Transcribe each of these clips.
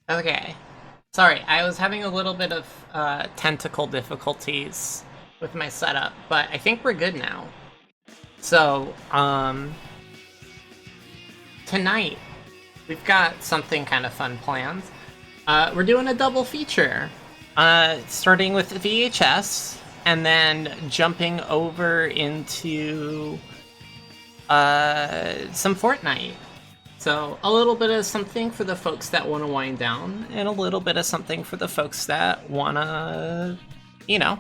Okay. Sorry, I was having a little bit of tentacle difficulties with my setup, but I think we're good now. So, tonight we've got something kind of fun planned. We're doing a double feature, starting with VHS and then jumping over into some Fortnite. So a little bit of something for the folks that want to wind down, and a little bit of something for the folks that want to, you know,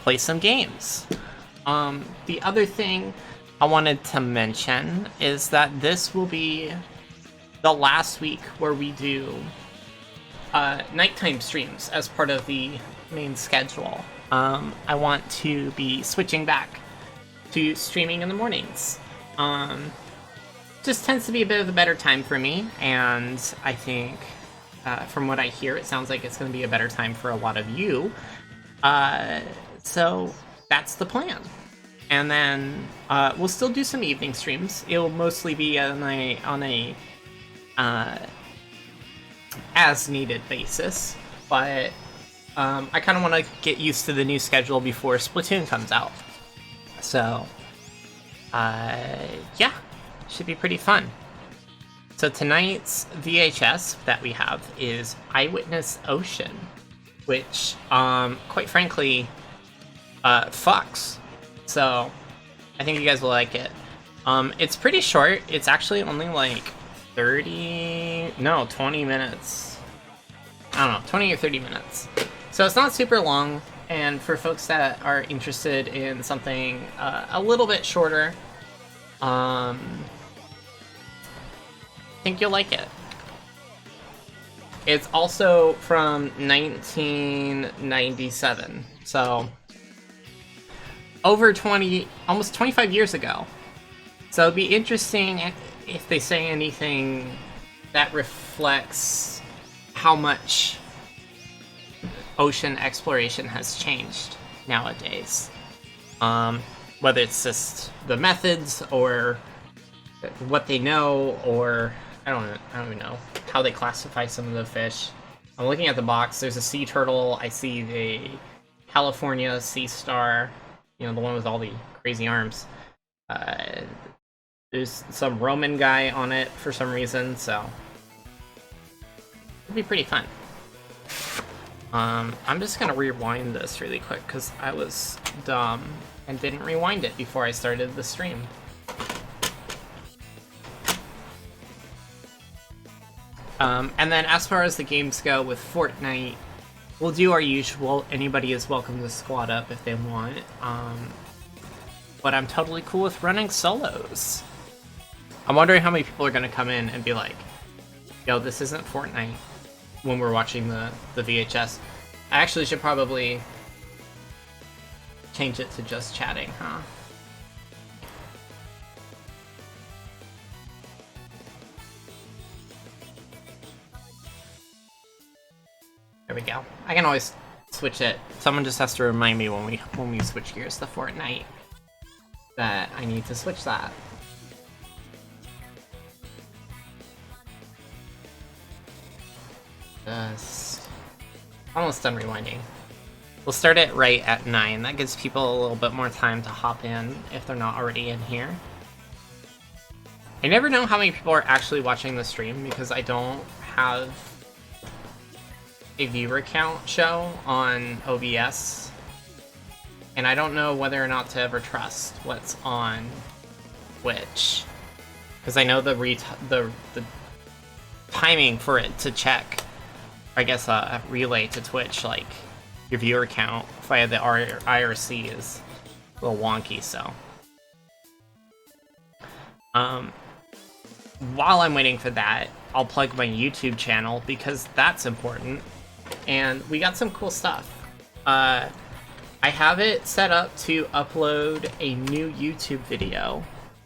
play some games. The other thing I wanted to mention is that this will be the last week where we do nighttime streams as part of the main schedule. I want to be switching back to streaming in the mornings. Just tends to be a bit of a better time for me, and I think from what I hear, it sounds like it's going to be a better time for a lot of you. So that's the plan. And then we'll still do some evening streams. It'll mostly be on a as needed basis, but I kind of want to get used to the new schedule before Splatoon comes out. So yeah, should be pretty fun. So tonight's VHS that we have is Eyewitness Ocean, which quite frankly fucks. So I think you guys will like it. It's pretty short. It's actually only like 20 minutes. I don't know, 20 or 30 minutes. So it's not super long, and for folks that are interested in something a little bit shorter, I think you'll like it. It's also from 1997, so over 20, almost 25 years ago. So it'd be interesting if they say anything that reflects how much ocean exploration has changed nowadays. Whether it's just the methods or what they know, or I don't even know how they classify some of the fish. I'm looking at the box. There's a sea turtle. I see the California sea star, you know, the one with all the crazy arms. There's some Roman guy on it for some reason, so it'd be pretty fun. I'm just gonna rewind this really quick because I was dumb and didn't rewind it before I started the stream. And then as far as the games go with Fortnite, we'll do our usual. Anybody is welcome to squad up if they want. But I'm totally cool with running solos. I'm wondering how many people are gonna come in and be like, yo, this isn't Fortnite, when we're watching the VHS. I actually should probably change it to just chatting, huh? There we go. I can always switch it. Someone just has to remind me when we switch gears to Fortnite that I need to switch that. Just almost done rewinding. We'll start it right at 9. That gives people a little bit more time to hop in if they're not already in here. I never know how many people are actually watching the stream because I don't have a viewer count show on OBS, and I don't know whether or not to ever trust what's on Twitch, because I know the timing for it to check, I guess a relay to Twitch, like your viewer count via the IRC is a little wonky. So while I'm waiting for that, I'll plug my YouTube channel because that's important. And we got some cool stuff. I have it set up to upload a new YouTube video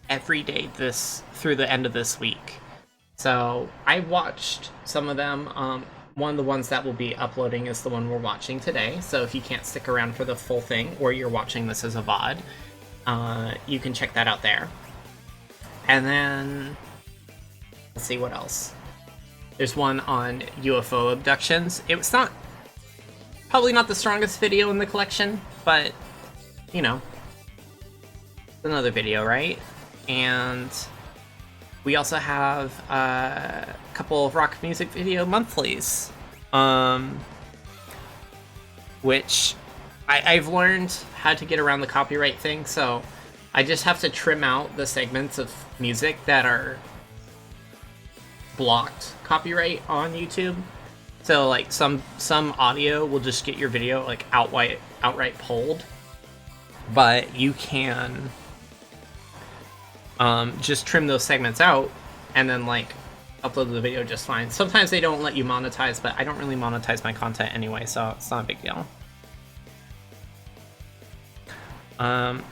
every day through the end of this week. So I watched some of them. One of the ones that we'll be uploading is the one we're watching today. So if you can't stick around for the full thing, or you're watching this as a VOD, you can check that out there. And then let's see what else. There's one on UFO abductions. It was probably not the strongest video in the collection, but, you know, it's another video, right? And we also have a couple of rock music video monthlies, which I've learned how to get around the copyright thing, so I just have to trim out the segments of music that are blocked copyright on YouTube. So like some audio will just get your video like outright pulled, but you can just trim those segments out and then like upload the video just fine. Sometimes they don't let you monetize, but I don't really monetize my content anyway, so it's not a big deal.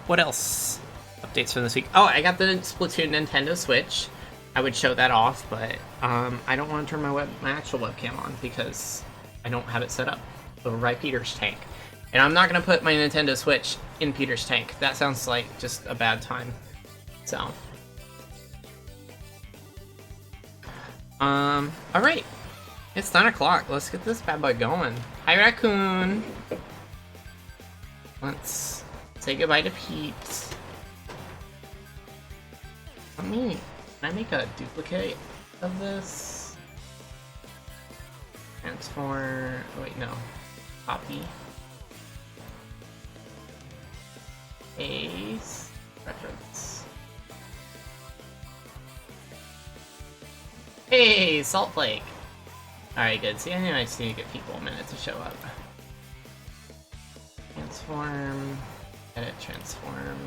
What else? Updates from this week. Oh, I got the Splatoon Nintendo Switch. I would show that off, but I don't want to turn my actual webcam on because I don't have it set up over by Peter's tank. And I'm not going to put my Nintendo Switch in Peter's tank. That sounds like just a bad time. So. Alright. It's 9 o'clock. Let's get this bad boy going. Hi, Raccoon! Let's say goodbye to Pete. Can I make a duplicate of this? Transform. Oh, wait, no. Copy. Paste. Reference. Hey, Salt Flake! Alright, good. See, I just need to give people a minute to show up. Transform. Edit transform.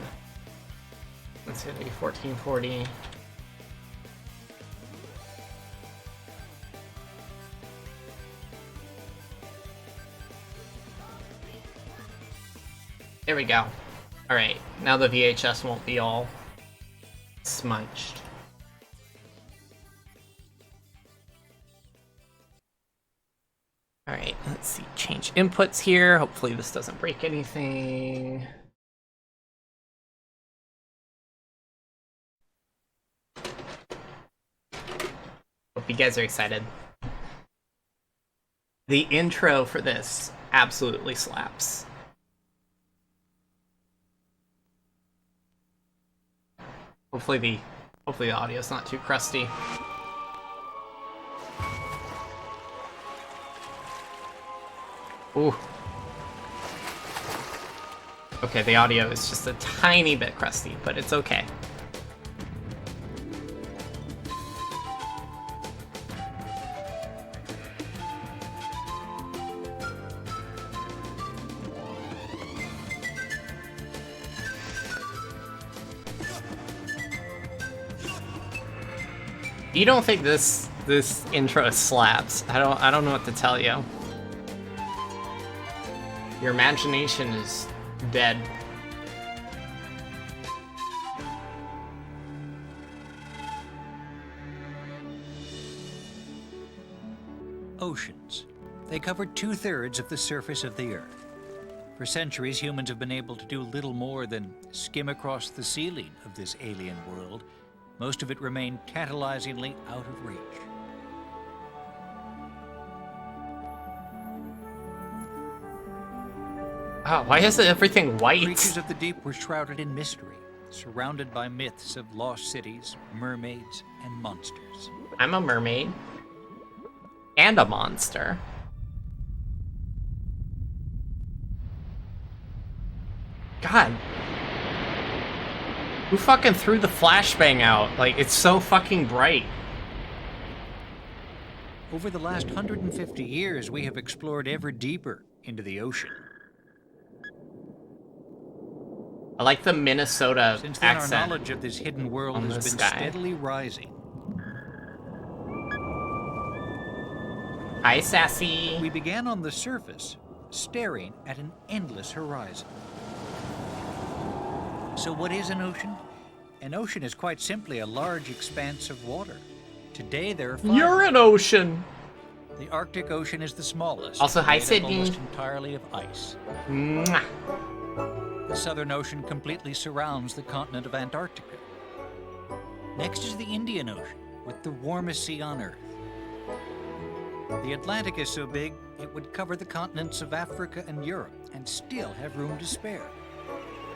Let's hit a 1440. There we go. Alright, now the VHS won't be all smudged. Alright, let's see. Change inputs here. Hopefully this doesn't break anything. Hope you guys are excited. The intro for this absolutely slaps. Hopefully the audio's not too crusty. Ooh. Okay, the audio is just a tiny bit crusty, but it's okay. You don't think this intro slaps? I don't know what to tell you. Your imagination is dead. Oceans. They cover 2/3 of the surface of the Earth. For centuries, humans have been able to do little more than skim across the ceiling of this alien world. Most of it remained tantalizingly out of reach. Oh, why is everything white? Creatures of the deep were shrouded in mystery, surrounded by myths of lost cities, mermaids, and monsters. I'm a mermaid. And a monster. God. Who fucking threw the flashbang out? Like, it's so fucking bright. Over the last 150 years, we have explored ever deeper into the ocean. I like the Minnesota Since then, accent. our knowledge of this hidden world has been steadily rising. Hi, Sassy. We began on the surface, staring at an endless horizon. So what is an ocean? An ocean is quite simply a large expanse of water. Today there are 5. You're an ocean. The Arctic Ocean is the smallest. Also, hi, made up Sydney. almost entirely of ice. Mwah. The Southern Ocean completely surrounds the continent of Antarctica. Next is the Indian Ocean, with the warmest sea on Earth. The Atlantic is so big, it would cover the continents of Africa and Europe and still have room to spare.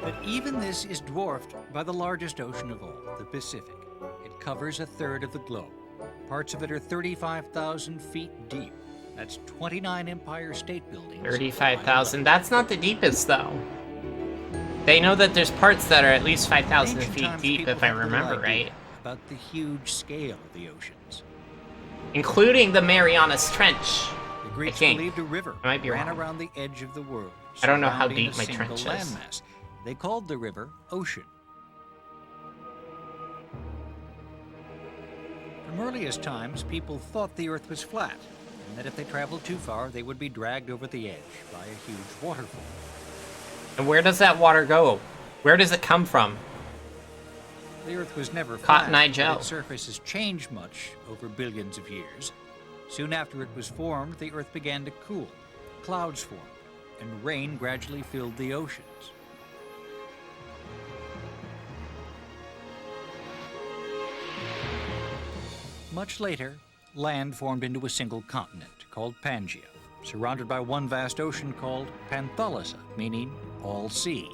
But even this is dwarfed by the largest ocean of all, the Pacific. It covers a third of the globe. Parts of it are 35,000 feet deep. That's 29 Empire State Buildings. 35,000. That's not the deepest, though. They know that there's parts that are at least 5,000 feet deep, if I remember right. About the huge scale of the oceans. Including the Marianas Trench. The Greeks believed a river I might be ran wrong. around the edge of the world. I don't know how surrounding deep a my single trench is. landmass. They called the river Ocean. From earliest times, people thought the Earth was flat, and that if they traveled too far, they would be dragged over the edge by a huge waterfall. And where does that water go? Where does it come from? The Earth was never Cotton flat, Eye Joe. but its surface has changed much over billions of years. Soon after it was formed, the Earth began to cool. Clouds formed, and rain gradually filled the oceans. Much later, land formed into a single continent called Pangaea, surrounded by one vast ocean called Panthalassa, meaning all sea.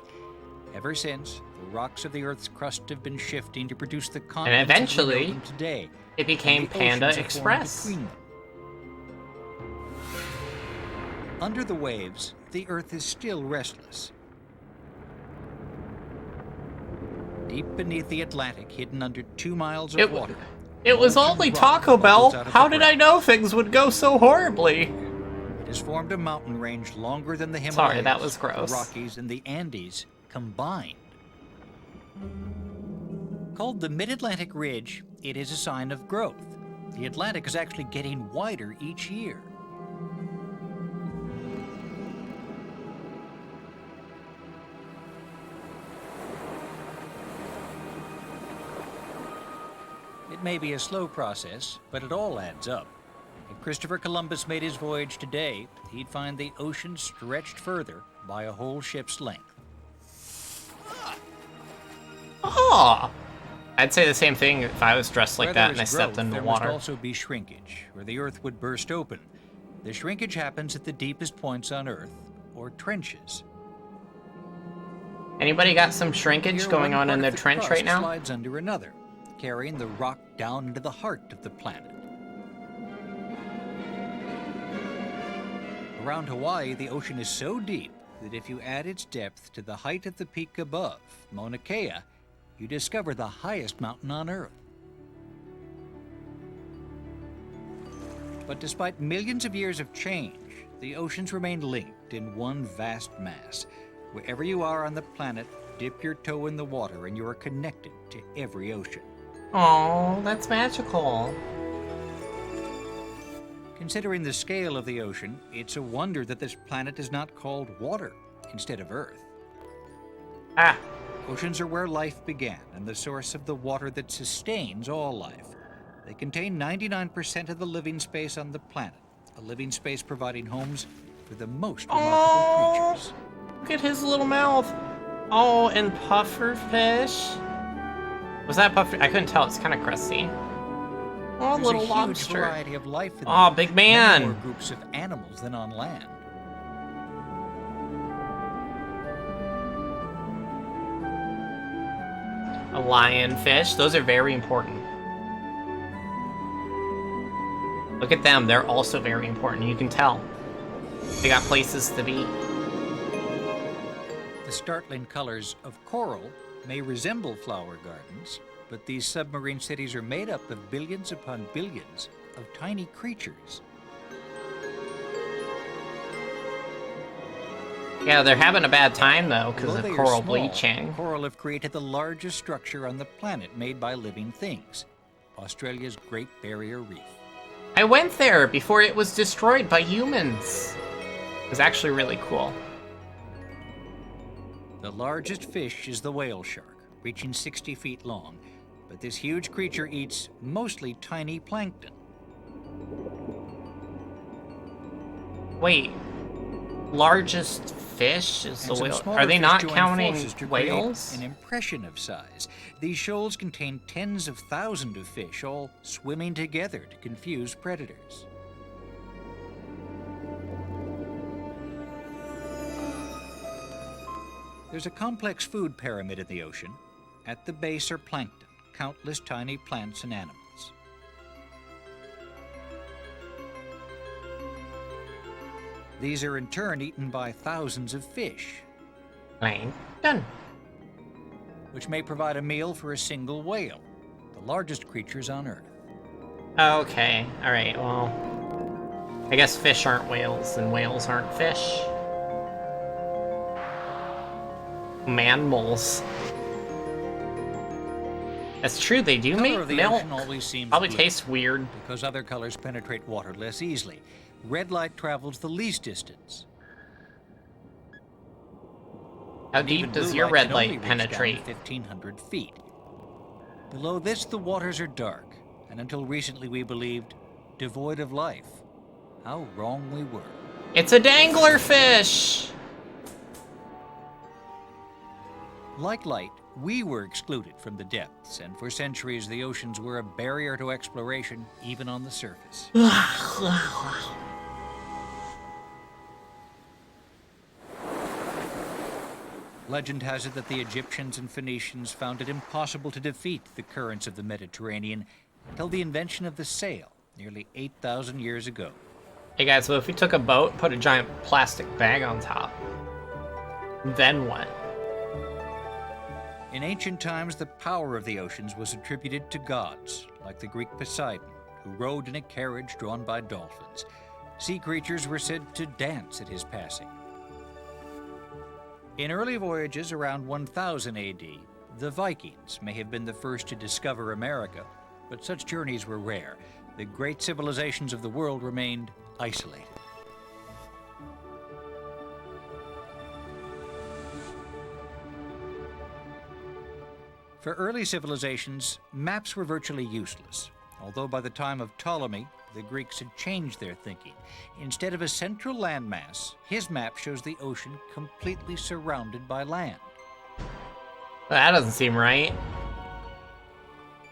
Ever since, the rocks of the Earth's crust have been shifting to produce the continents eventually, as we know them today. It became and the Panda oceans have formed Express. between them. Under the waves, the Earth is still restless. Deep beneath the Atlantic, hidden under 2 miles of water. It was molten only rock Taco Bell. bubbles out of How the did I ground. know things would go so horribly? It has formed a mountain range longer than the Himalayas, Sorry, that was gross. the Rockies, and the Andes combined. Called the Mid-Atlantic Ridge, it is a sign of growth. The Atlantic is actually getting wider each year. It may be a slow process, but it all adds up. If Christopher Columbus made his voyage today, he'd find the ocean stretched further by a whole ship's length. Oh, I'd say the same thing if I was dressed like Where that there and I is stepped growth, in the there water. must also be shrinkage, where the Earth would burst open. The shrinkage happens at the deepest points on Earth, or trenches. Anybody got some shrinkage Here, going one on part in of their the trench crust right now? slides under another, carrying the rock down into the heart of the planet. Around Hawaii, the ocean is so deep that if you add its depth to the height of the peak above, Mauna Kea, you discover the highest mountain on Earth. But despite millions of years of change, the oceans remain linked in one vast mass. Wherever you are on the planet, dip your toe in the water and you are connected to every ocean. Oh, that's magical. Considering the scale of the ocean, it's a wonder that this planet is not called water instead of Earth. Ah, Oceans are where life began and the source of the water that sustains all life. They contain 99% of the living space on the planet, a living space providing homes for the most remarkable creatures. look at his little mouth. Oh, and pufferfish. Was that puffer? I couldn't tell. It's kind of crusty. Oh, There's little a huge lobster. variety of life in the Oh, ocean, big many man. more groups of animals than on land. A lionfish. Those are very important. Look at them. They're also very important. You can tell. They got places to be. The startling colors of coral may resemble flower gardens, but these submarine cities are made up of billions upon billions of tiny creatures. Yeah, they're having a bad time, though, because Although of they are coral small, bleaching. Coral have created the largest structure on the planet made by living things, Australia's Great Barrier Reef. I went there before it was destroyed by humans. It was actually really cool. The largest fish is the whale shark, reaching 60 feet long, but this huge creature eats mostly tiny plankton. Wait, largest fish is the And some whale? smaller Are they fish not join counting forces to create whales? an impression of size. These shoals contain tens of thousands of fish, all swimming together to confuse predators. There's a complex food pyramid in the ocean. At the base are plankton, countless tiny plants and animals. These are in turn eaten by thousands of fish, Plankton. which may provide a meal for a single whale, the largest creatures on Earth. Okay, alright, well... I guess fish aren't whales, and whales aren't fish. Mammals. That's true, they do The color make of the milk. ocean always seems Probably blue, tastes weird. because other colors penetrate water less easily. Red light travels the least distance. How And deep even does blue your light red can only light reach down penetrate? 1,500 feet. Below this, the waters are dark, and until recently we believed devoid of life. How wrong we were. It's a dangler fish! Like light, we were excluded from the depths, and for centuries the oceans were a barrier to exploration, even on the surface. Legend has it that the Egyptians and Phoenicians found it impossible to defeat the currents of the Mediterranean until the invention of the sail, nearly 8,000 years ago. Hey guys, so if we took a boat, put a giant plastic bag on top, then what? In ancient times, the power of the oceans was attributed to gods, like the Greek Poseidon, who rode in a carriage drawn by dolphins. Sea creatures were said to dance at his passing. In early voyages around 1000 AD, the Vikings may have been the first to discover America, but such journeys were rare. The great civilizations of the world remained isolated. For early civilizations, maps were virtually useless, although by the time of Ptolemy, the Greeks had changed their thinking. Instead of a central landmass, his map shows the ocean completely surrounded by land. That doesn't seem right.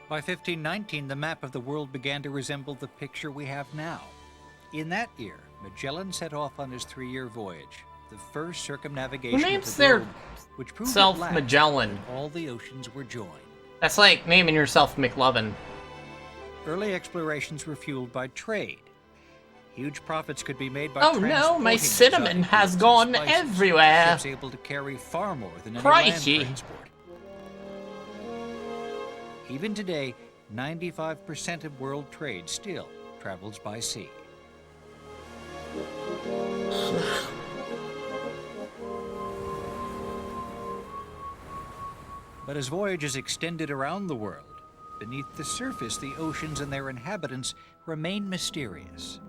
By 1519, the map of the world began to resemble the picture we have now. In that year, Magellan set off on his 3-year voyage, the first circumnavigation Who of names the their globe, which proved self at last Magellan? that all the oceans were joined. That's like naming yourself McLovin. Early explorations were fueled by trade. Huge profits could be made by Oh no, my transporting cinnamon exotic has goods and gone spices. everywhere. Ships able to carry far more than any Crikey. land transport. Even today, 95% of world trade still travels by sea. But as voyages extended around the world, beneath the surface, the oceans and their inhabitants remain mysterious.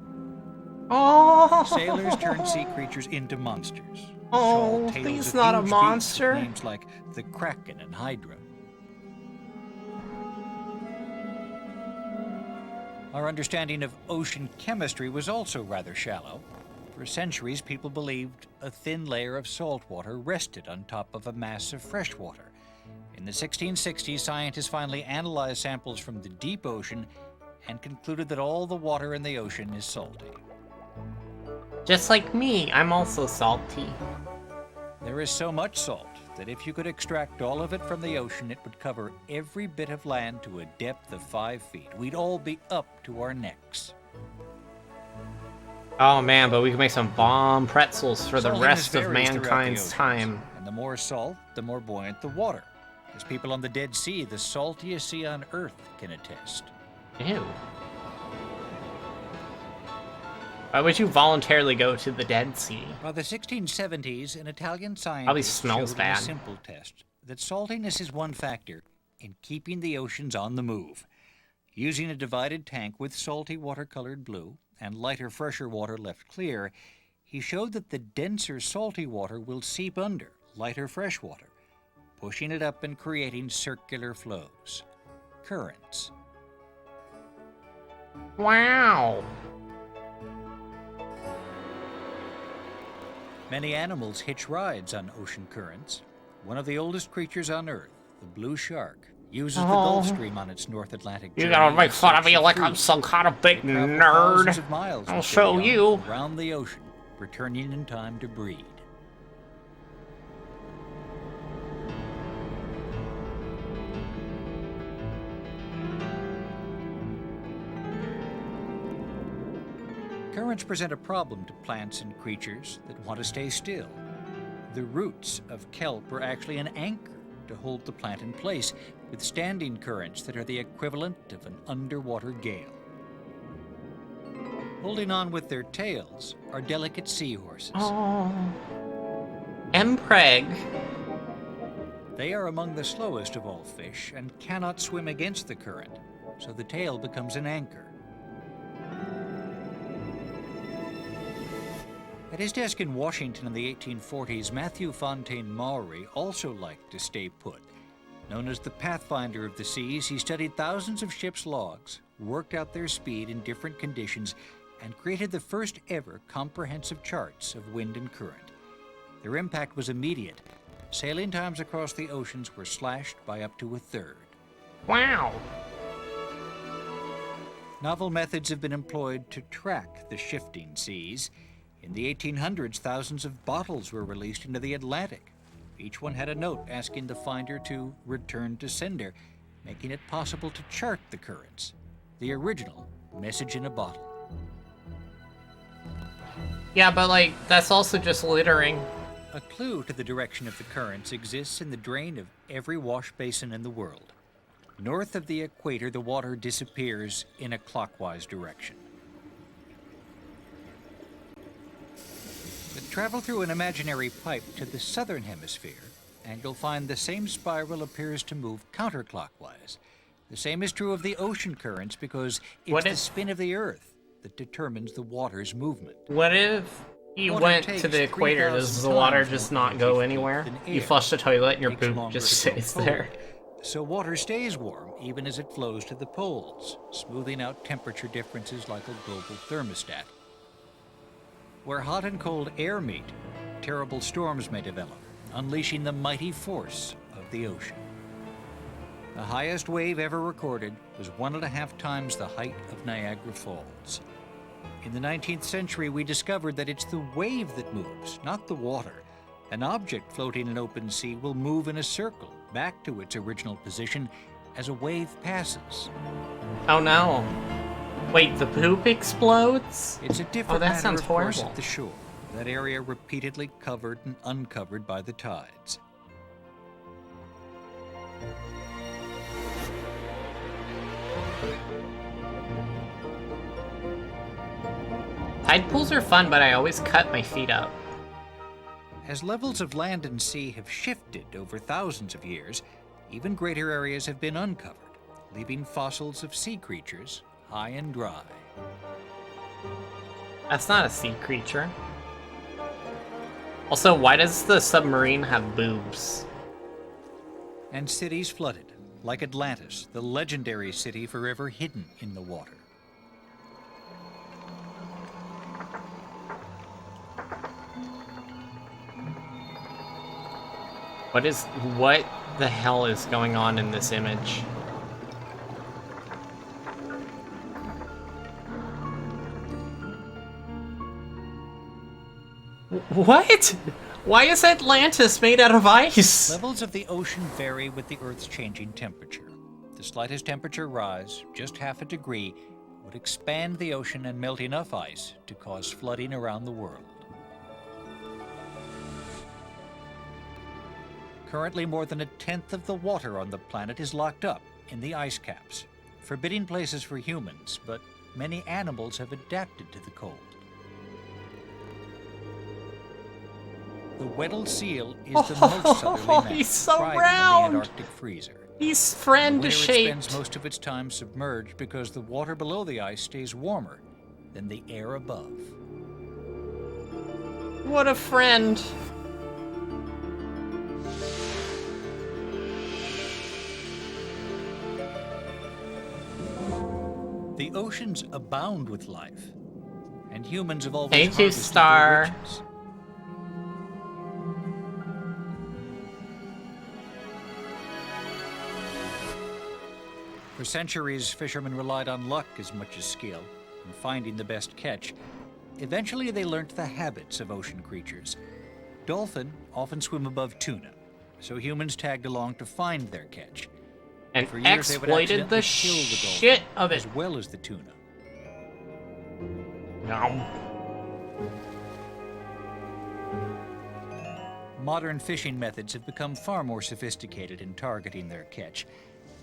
Oh, Sailors turned sea creatures into monsters. Oh, Tall tales he's of not a huge monster. beasts with names like the Kraken and Hydra. Our understanding of ocean chemistry was also rather shallow. For centuries, people believed a thin layer of salt water rested on top of a mass of fresh water. In the 1660s, scientists finally analyzed samples from the deep ocean and concluded that all the water in the ocean is salty. just like me, I'm also salty. There is so much salt that if you could extract all of it from the ocean, it would cover every bit of land to a depth of 5 feet. We'd all be up to our necks. Oh man, but we can make some bomb pretzels for the Saltiness rest of varies throughout the mankind's oceans, time. And the more salt, the more buoyant the water. As people on the Dead Sea, the saltiest sea on Earth, can attest. Ew. Why would you voluntarily go to the Dead Sea? By the 1670s, an Italian Probably scientist smells showed in bad. a simple test that saltiness is one factor in keeping the oceans on the move. Using a divided tank with salty water-colored blue and lighter, fresher water left clear, he showed that the denser salty water will seep under lighter fresh water, pushing it up and creating circular flows, currents. Wow. Many animals hitch rides on ocean currents. One of the oldest creatures on Earth, the blue shark, uses the Gulf Stream on its North Atlantic You journey gotta make in fun of search me like food. I'm some kind of big Travel thousands nerd. of miles I'll with show their you. young around the ocean, returning in time to breed. currents present a problem to plants and creatures that want to stay still. The roots of kelp are actually an anchor to hold the plant in place, withstanding currents that are the equivalent of an underwater gale. Holding on with their tails are delicate seahorses. Oh. Mpreg. They are among the slowest of all fish and cannot swim against the current, so the tail becomes an anchor. At his desk in Washington in the 1840s, Matthew Fontaine Maury also liked to stay put. Known as the Pathfinder of the seas, he studied thousands of ships' logs, worked out their speed in different conditions, and created the first ever comprehensive charts of wind and current. Their impact was immediate. Sailing times across the oceans were slashed by up to 1/3. Wow. Novel methods have been employed to track the shifting seas. In the 1800s, thousands of bottles were released into the Atlantic. Each one had a note asking the finder to return to sender, making it possible to chart the currents. The original message in a bottle. Yeah, but like, that's also just littering. A clue to the direction of the currents exists in the drain of every wash basin in the world. North of the equator, the water disappears in a clockwise direction. But travel through an imaginary pipe to the southern hemisphere, and you'll find the same spiral appears to move counterclockwise. The same is true of the ocean currents because it's the spin of the Earth that determines the water's movement. What if you went to the equator? Does the water just not go anywhere? You flush the toilet and your poop just stays there. So water stays warm even as it flows to the poles, smoothing out temperature differences like a global thermostat. Where hot and cold air meet, terrible storms may develop, unleashing the mighty force of the ocean. The highest wave ever recorded was 1.5 times the height of Niagara Falls. In the 19th century, we discovered that it's the wave that moves, not the water. An object floating in open sea will move in a circle back to its original position as a wave passes. Oh no. Wait, the poop explodes? It's a different that matter, sounds of course, horrible. at the shore. That area repeatedly covered and uncovered by the tides. Tide pools are fun, but I always cut my feet up. As levels of land and sea have shifted over thousands of years, even greater areas have been uncovered, leaving fossils of sea creatures high and dry. That's not a sea creature. Also, why does the submarine have boobs? And cities flooded, like Atlantis, the legendary city forever hidden in the water. What the hell is going on in this image? What? Why is Atlantis made out of ice? Levels of the ocean vary with the Earth's changing temperature. The slightest temperature rise, just 0.5 degree, would expand the ocean and melt enough ice to cause flooding around the world. Currently, more than 1/10 of the water on the planet is locked up in the ice caps, forbidding places for humans, but many animals have adapted to the cold. The Weddell seal is the most southerly mammal, he's so thriving round. in the Antarctic freezer. He's In winter, friend-shaped. it spends most of its time submerged because the water below the ice stays warmer than the air above. What a friend. The oceans abound with life, and humans have always Thank you, harvested Star. their riches. For centuries, fishermen relied on luck as much as skill in finding the best catch. Eventually, they learnt the habits of ocean creatures. Dolphin often swim above tuna, so humans tagged along to find their catch. And For years, they would exploited the accidentally kill the dolphin, shit of it. as well as the tuna. Nom. Modern fishing methods have become far more sophisticated in targeting their catch.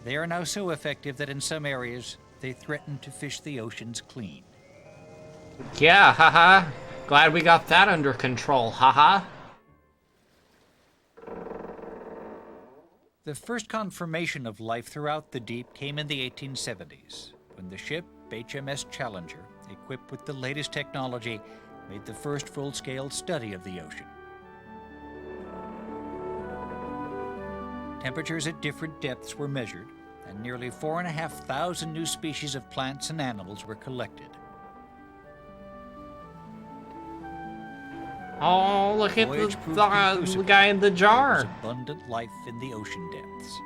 They are now so effective that in some areas, they threaten to fish the oceans clean. Yeah, haha. Glad we got that under control, haha. The first confirmation of life throughout the deep came in the 1870s, when the ship HMS Challenger, equipped with the latest technology, made the first full-scale study of the ocean. Temperatures at different depths were measured, and nearly 4,500 new species of plants and animals were collected. Oh, look at Voyage the proved guy in the There was jar. abundant life in the ocean depths.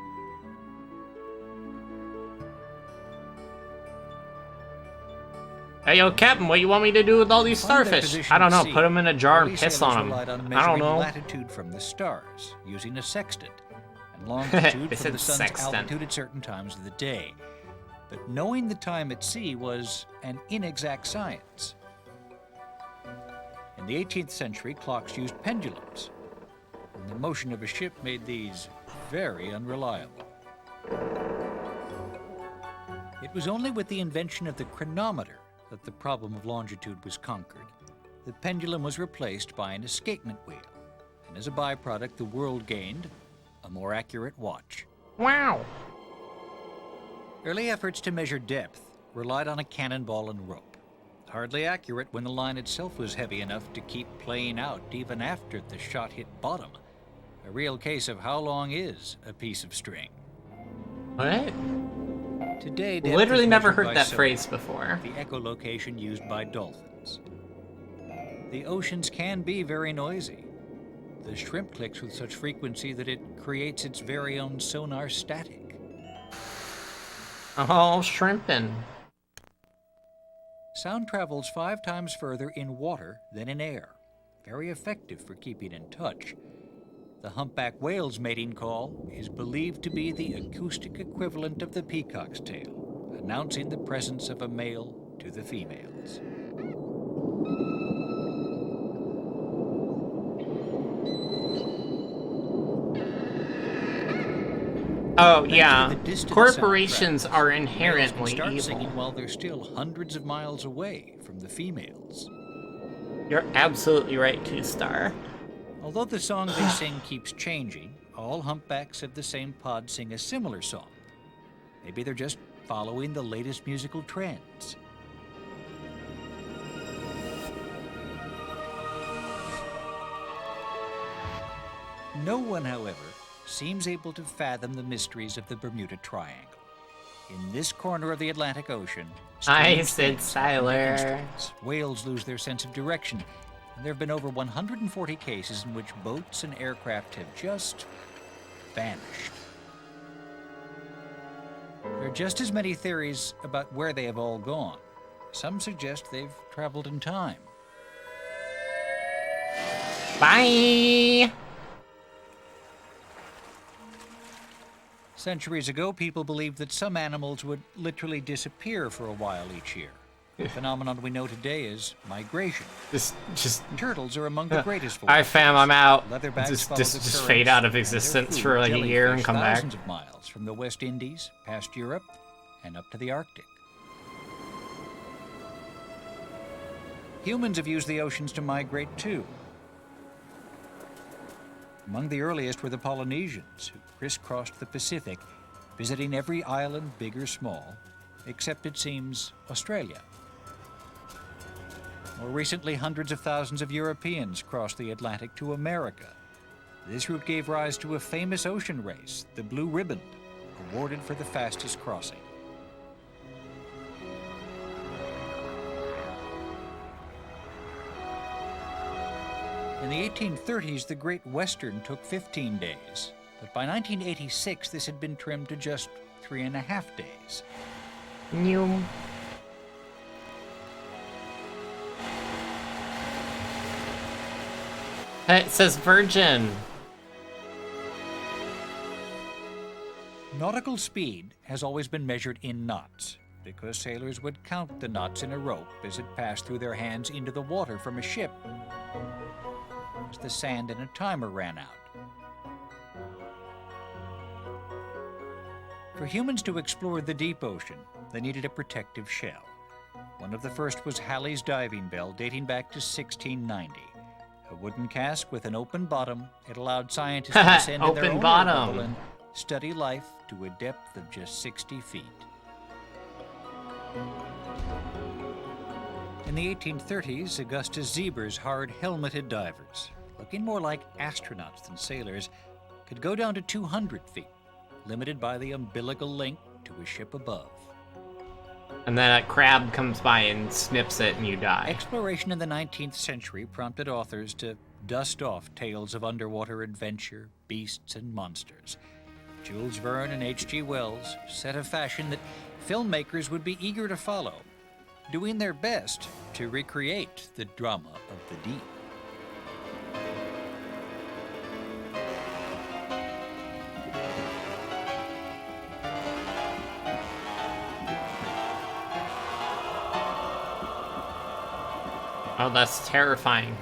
Hey, yo, Captain, what you want me to do with all these To find their starfish? position I don't at know, sea, put them in a jar and early piss sailors on relied them. on I measuring don't know. latitude from the stars, using a sextant, and longitude They from said the sun's sextant. altitude at certain times of the day. But knowing the time at sea was an inexact science. In the 18th century, clocks used pendulums, and the motion of a ship made these very unreliable. It was only with the invention of the chronometer that the problem of longitude was conquered. The pendulum was replaced by an escapement wheel, and as a byproduct, the world gained a more accurate watch. Wow. Early efforts to measure depth relied on a cannonball and rope. Hardly accurate when the line itself was heavy enough to keep playing out even after the shot hit bottom. A real case of how long is a piece of string. What? Today, depth Literally is never measured heard by that sonar, phrase before. the echolocation used by dolphins. The oceans can be very noisy. The shrimp clicks with such frequency that it creates its very own sonar static. Oh, shrimping. Sound travels 5 times further in water than in air. Very effective for keeping in touch. The humpback whale's mating call is believed to be the acoustic equivalent of the peacock's tail, announcing the presence of a male to the females. Oh, Thanks to yeah. the distance Corporations sound are travels, males inherently can start evil. singing while they're still hundreds of miles away from the females. You're absolutely right, 2-star. Although the song they sing keeps changing, all humpbacks of the same pod sing a similar song. Maybe they're just following the latest musical trends. No one, however, seems able to fathom the mysteries of the Bermuda Triangle. In this corner of the Atlantic Ocean, I strange said things happen to Siler. instruments. Whales lose their sense of direction, and there have been over 140 cases in which boats and aircraft have just vanished. There are just as many theories about where they have all gone. Some suggest they've traveled in time. Bye! Centuries ago, people believed that some animals would literally disappear for a while each year. The phenomenon we know today is migration. Just Turtles are among the greatest. Alright, fam, I'm out. Leatherbacks Just follow the fade currents, out of and their existence food, for like a year and jellyfish, come back. thousands of miles from the West Indies, past Europe, and up to the Arctic. Humans have used the oceans to migrate too. Among the earliest were the Polynesians, who crisscrossed the Pacific, visiting every island, big or small, except, it seems, Australia. More recently, hundreds of thousands of Europeans crossed the Atlantic to America. This route gave rise to a famous ocean race, the Blue Ribbon, awarded for the fastest crossing. In the 1830s, the Great Western took 15 days, but by 1986, this had been trimmed to just 3.5 days. New. It says virgin. Nautical speed has always been measured in knots. because sailors would count the knots in a rope as it passed through their hands into the water from a ship, as the sand in a timer ran out. For humans to explore the deep ocean, they needed a protective shell. One of the first was Halley's diving bell, dating back to 1690. A wooden cask with an open bottom, it allowed scientists to descend in their own air bubble and study life to a depth of just 60 feet. In the 1830s, Augustus Zeber's hard helmeted divers, looking more like astronauts than sailors, could go down to 200 feet, limited by the umbilical link to a ship above. And then a crab comes by and snips it and you die. Exploration in the 19th century prompted authors to dust off tales of underwater adventure, beasts, and monsters. Jules Verne and H.G. Wells set a fashion that filmmakers would be eager to follow, doing their best to recreate the drama of the deep. Oh, that's terrifying.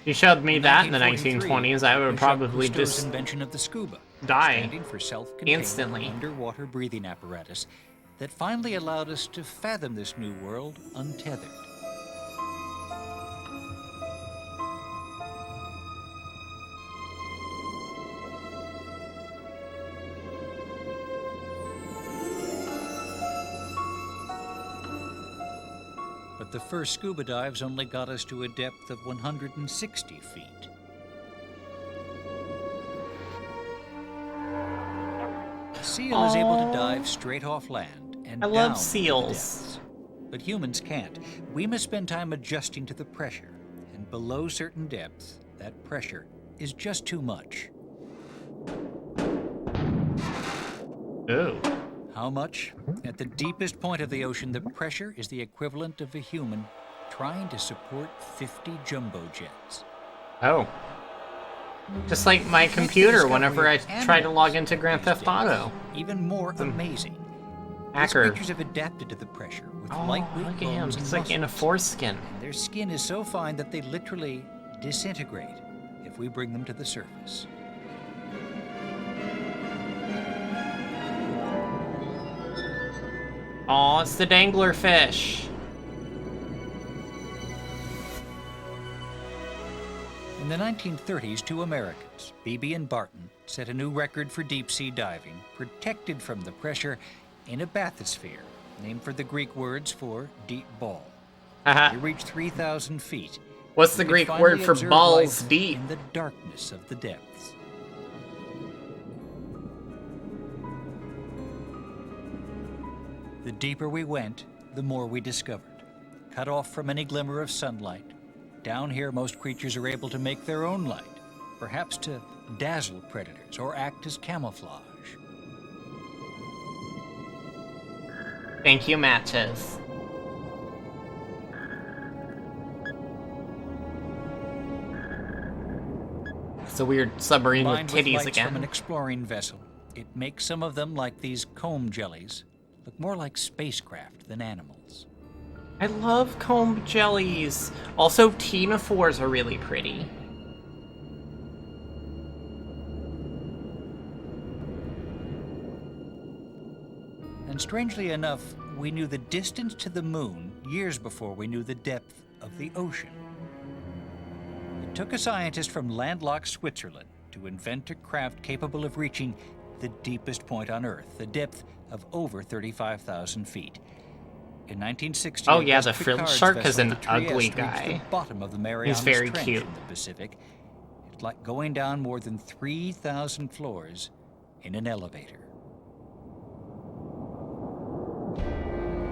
You showed me that in the 1920s, I would probably just invention of the scuba, die standing for self-contained instantly. underwater breathing apparatus that finally allowed us to fathom this new world untethered. But the first scuba dives only got us to a depth of 160 feet. A seal is able to dive straight off land and I down love into the seals. depths. But humans can't. We must spend time adjusting to the pressure, and below certain depths, that pressure is just too much. Ooh. How much? At the deepest point of the ocean, the pressure is the equivalent of a human trying to support 50 jumbo jets. Oh. Just like my computer whenever I try to log into Grand Theft Auto. Even more amazing. Hacker. These creatures have adapted to the pressure with lightweight look at him. bones and It's like in a muscles. foreskin. And their skin is so fine that they literally disintegrate if we bring them to the surface. Aw, it's the dangler fish. In the 1930s, two Americans, Beebe and Barton, set a new record for deep-sea diving, protected from the pressure in a bathysphere, named for the Greek words for deep ball. Haha. They reached 3,000 feet. What's the We could Greek finally word for observe balls life deep? in the darkness of the depths. The deeper we went, the more we discovered. Cut off from any glimmer of sunlight, down here most creatures are able to make their own light, perhaps to dazzle predators or act as camouflage. Thank you, matches. It's a weird submarine with Combined with titties lights from an again. exploring vessel, it makes some of them, like these comb jellies, look more like spacecraft than animals. I love comb jellies. Also, ctenophores are really pretty. And strangely enough, we knew the distance to the moon years before we knew the depth of the ocean. It took a scientist from landlocked Switzerland to invent a craft capable of reaching the deepest point on Earth, a depth of over 35,000 feet. In 1960, Oh, yeah, Auguste the frilled Picard's shark is vessel, an the Trieste, ugly reached guy. the bottom of the Marianas very Trench cute. in the Pacific. It's like going down more than 3,000 floors in an elevator.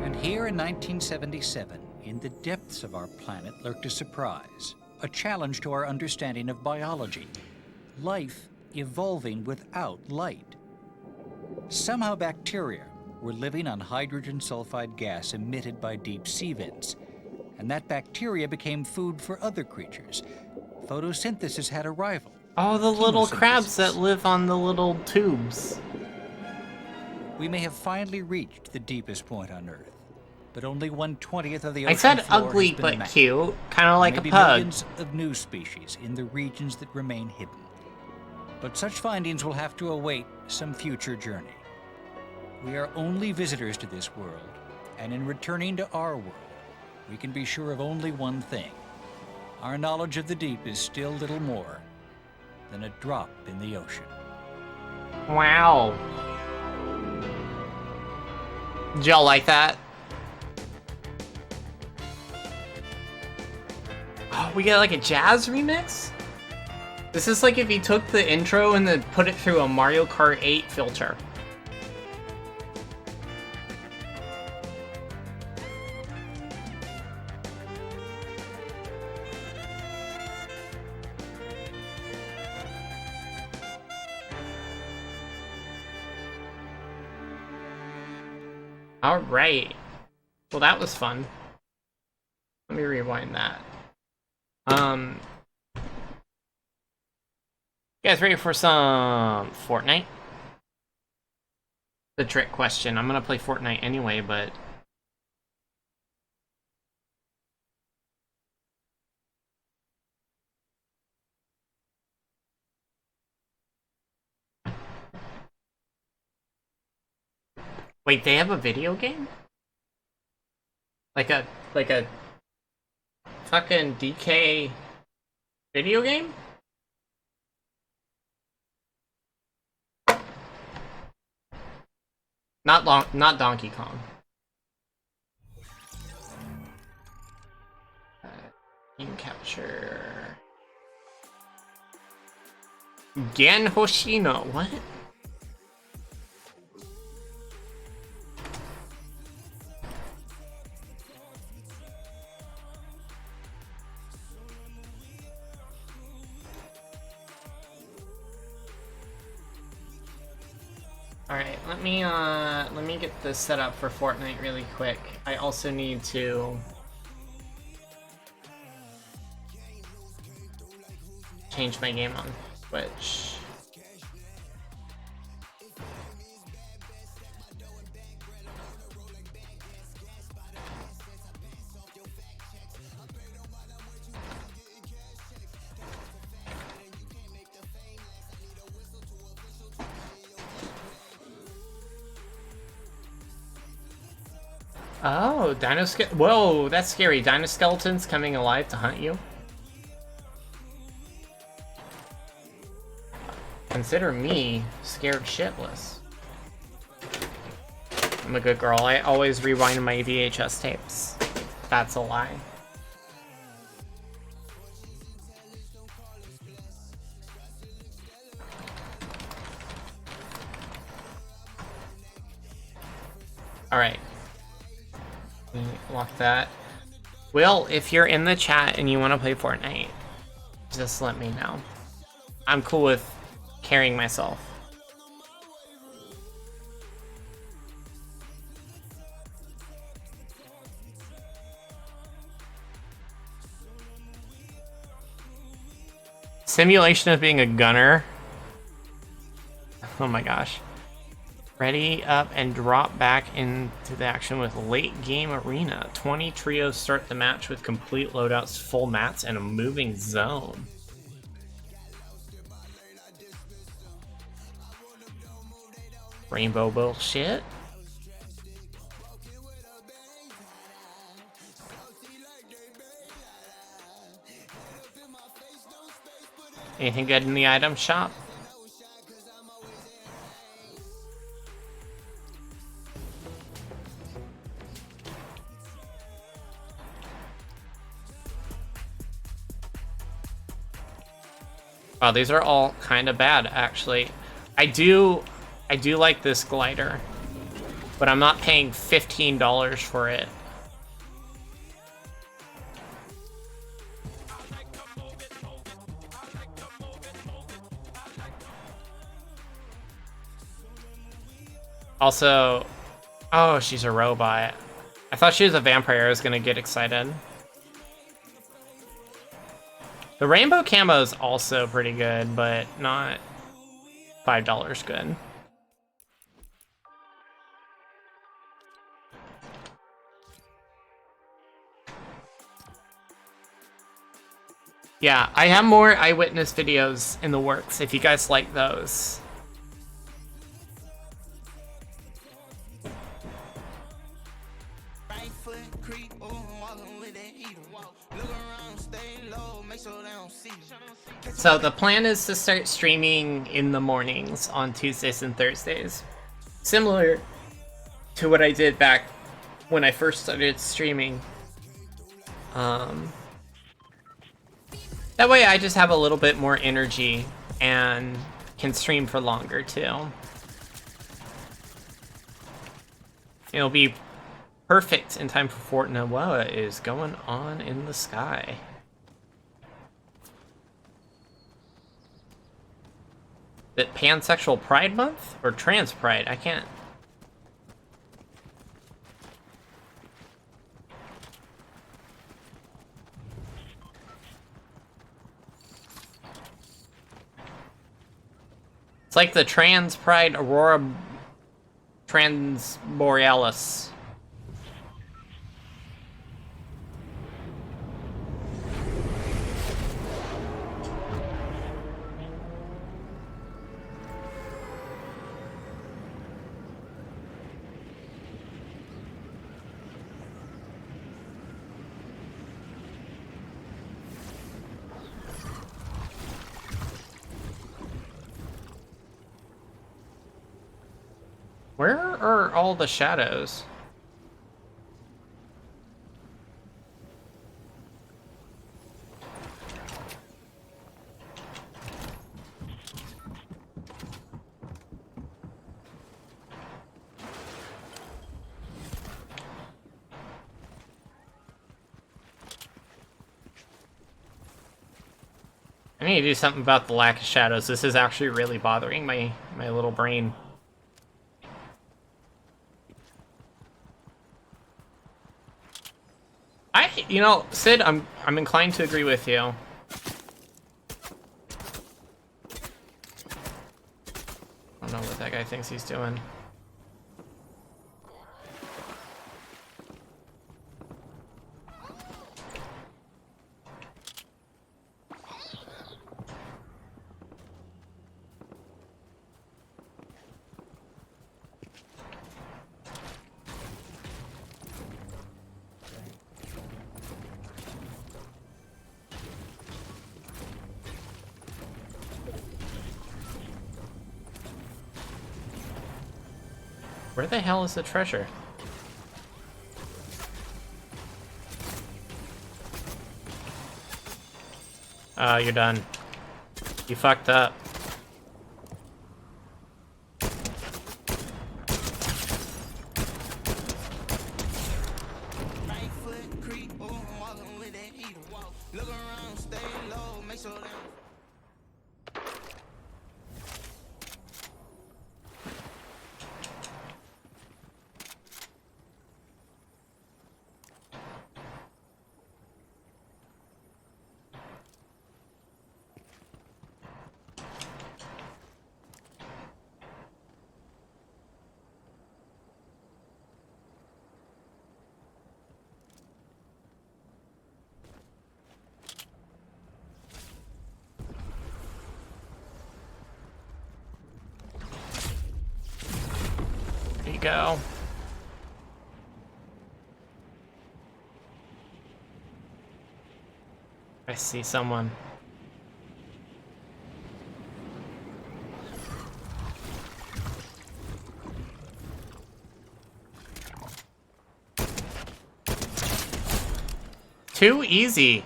And here in 1977, in the depths of our planet lurked a surprise, a challenge to our understanding of biology. Life evolving without light. Somehow bacteria were living on hydrogen sulfide gas emitted by deep sea vents, and that bacteria became food for other creatures. Photosynthesis had a rival. Oh, the little crabs Chemosynthesis. that live on the little tubes. We may have finally reached the deepest point on Earth, but only 1/20th of the I ocean said floor ugly has been but mapped. cute, kind of like a Maybe pug. millions of new species in the regions that remain hidden. But such findings will have to await some future journey. We are only visitors to this world, and in returning to our world, we can be sure of only one thing. Our knowledge of the deep is still little more than a drop in the ocean. Wow. Did y'all like that? Oh, we get like a jazz remix? This is like if you took the intro and then put it through a Mario Kart 8 filter. Alright. Well, that was fun. Let me rewind that. You guys ready for some Fortnite? The trick question. I'm gonna play Fortnite anyway, but... Wait, they have a video game? Like a fucking DK video game? Not Donkey Kong. Game capture. Gen Hoshino. What? Alright, let me get this set up for Fortnite really quick. I also need to change my game on Twitch. Oh, whoa, that's scary. Dino skeletons coming alive to hunt you. Consider me scared shitless. I'm a good girl. I always rewind my VHS tapes. That's a lie. Alright. Lock that. Will, if you're in the chat and you want to play Fortnite, just let me know. I'm cool with carrying myself. Simulation of being a gunner. Oh my gosh. Ready up and drop back into the action with late game arena. 20 trios start the match with complete loadouts, full mats, and a moving zone. Rainbow bullshit. Anything good in the item shop? Oh, these are all kind of bad, actually. I do like this glider, but I'm not paying $15 for it. Also, oh, she's a robot. I thought she was a vampire. I was gonna get excited. The rainbow camo is also pretty good, but not $5 good. Yeah, I have more eyewitness videos in the works if you guys like those. So the plan is to start streaming in the mornings on Tuesdays and Thursdays. Similar to what I did back when I first started streaming. That way I just have a little bit more energy and can stream for longer too. It'll be perfect in time for Fortnite. What is going on in the sky? Is it Pansexual Pride Month? Or Trans Pride? I can't... It's like the Trans Pride Aurora Trans Borealis. Where are all the shadows? I need to do something about the lack of shadows. This is actually really bothering my little brain. You know, Sid, I'm inclined to agree with you. I don't know what that guy thinks he's doing. Where the hell is the treasure? Oh, you're done. You fucked up. There you go. I see someone. Too easy.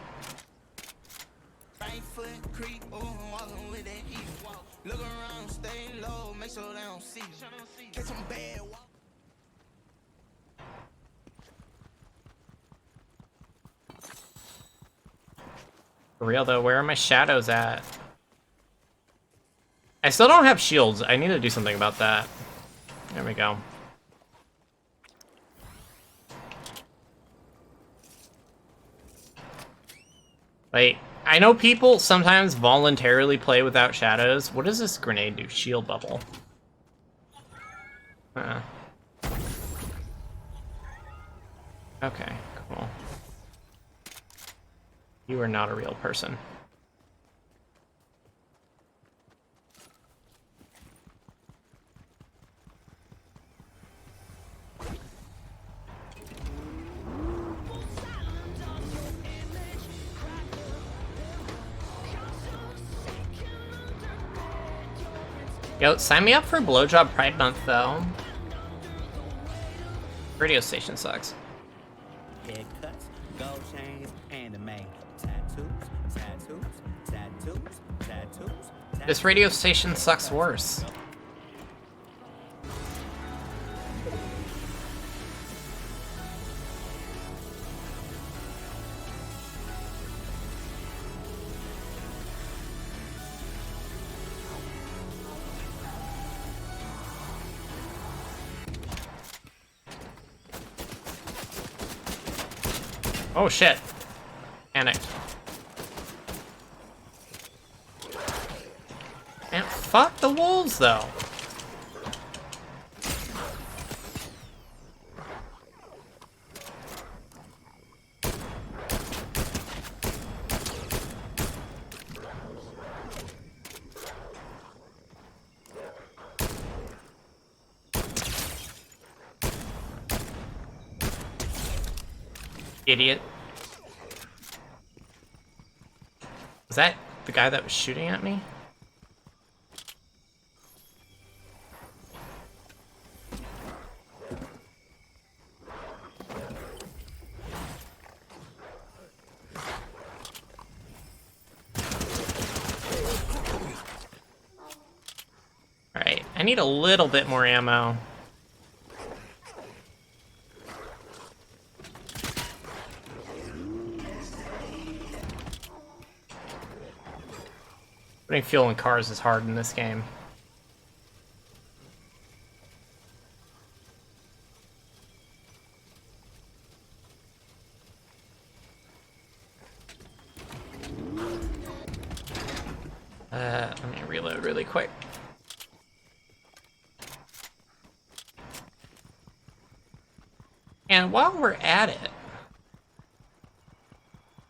For real though, where are my shadows at? I still don't have shields. I need to do something about that. There we go. Like, I know people sometimes voluntarily play without shadows. What does this grenade do? Shield bubble. Okay, cool. You are not a real person. Yo, sign me up for Blowjob Pride Month, though. Radio station sucks. Haircuts, gold chains, anime, tattoos. This radio station sucks worse. Oh shit. Panicked. And fuck the wolves though. Idiot. Was that the guy that was shooting at me? Alright, I need a little bit more ammo. Putting fuel in cars is hard in this game. Let me reload really quick. And while we're at it,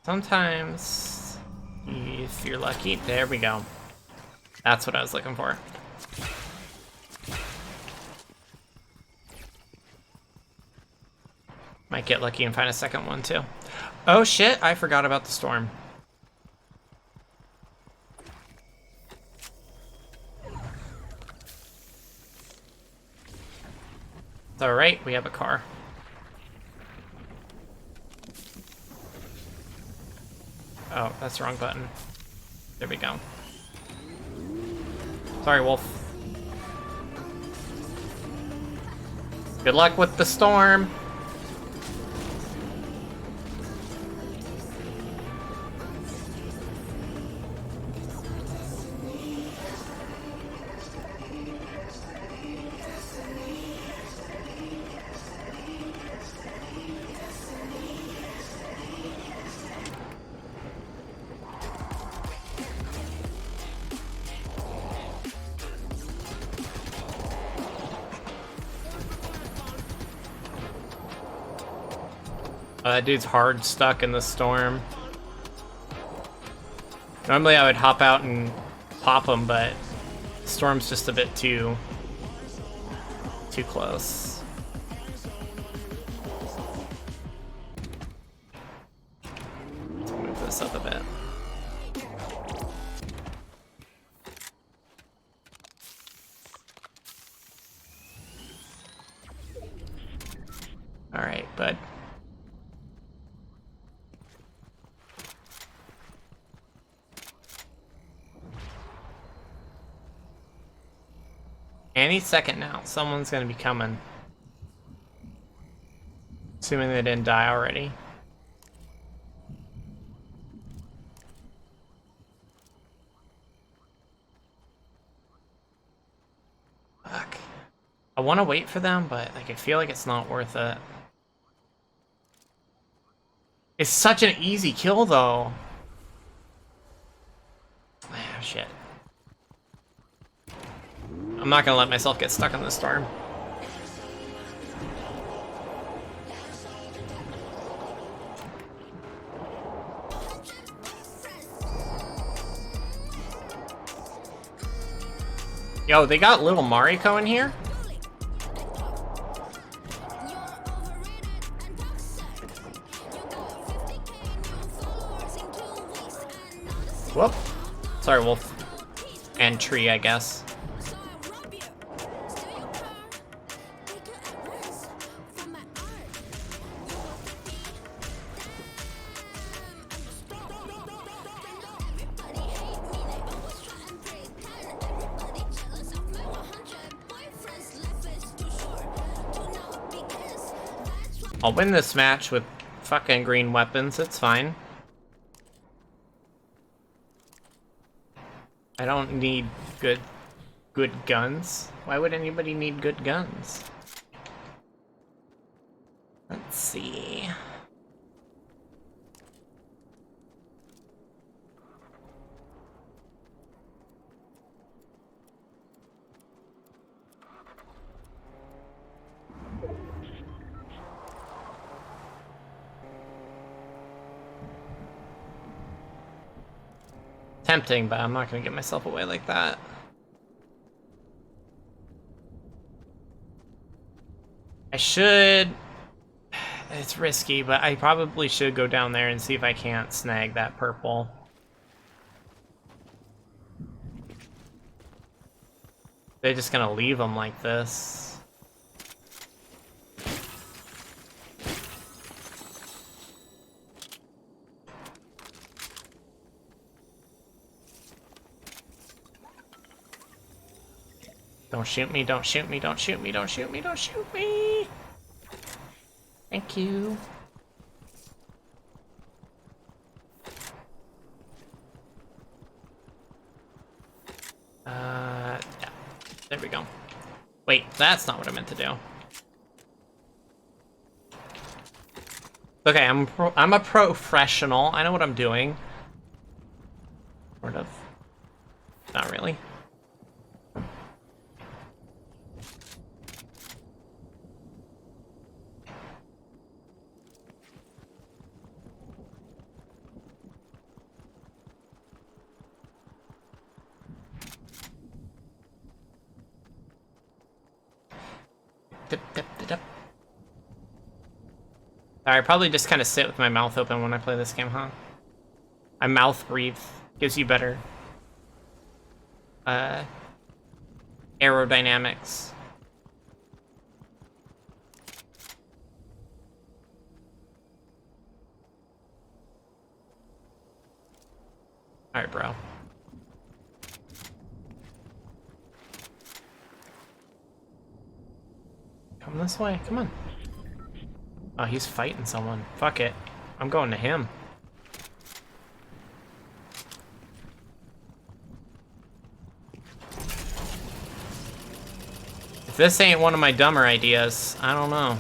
sometimes, if you're lucky, there we go. That's what I was looking for. Might get lucky and find a second one too. Oh shit, I forgot about the storm. It's alright, we have a car. Oh, that's the wrong button. There we go. Sorry, Wolf. Good luck with the storm. That dude's hard stuck in the storm. Normally I would hop out and pop him, but the storm's just a bit too close. Let's move this up a bit. All right, bud. Any second now, someone's gonna be coming. Assuming they didn't die already. Fuck. I want to wait for them, but like, I feel like it's not worth it. It's such an easy kill, though. Ah, shit. I'm not gonna let myself get stuck in the storm. Yo, they got little Mariko in here? Whoop. Sorry, Wolf. And Tree, I guess. I'll win this match with fucking green weapons, it's fine. I don't need good guns. Why would anybody need good guns? Let's see. Tempting, but I'm not gonna give myself away like that. I should... It's risky, but I probably should go down there and see if I can't snag that purple. They're just gonna leave them like this. Don't shoot me, don't shoot me, don't shoot me, don't shoot me, don't shoot me! Thank you. Yeah. There we go. Wait, that's not what I meant to do. Okay, I'm a professional. I know what I'm doing. Sort of. Not really. I probably just kind of sit with my mouth open when I play this game, huh? I mouth breathe. Gives you better aerodynamics. Alright, bro. Come this way, come on. Oh, he's fighting someone. Fuck it. I'm going to him. If this ain't one of my dumber ideas, I don't know.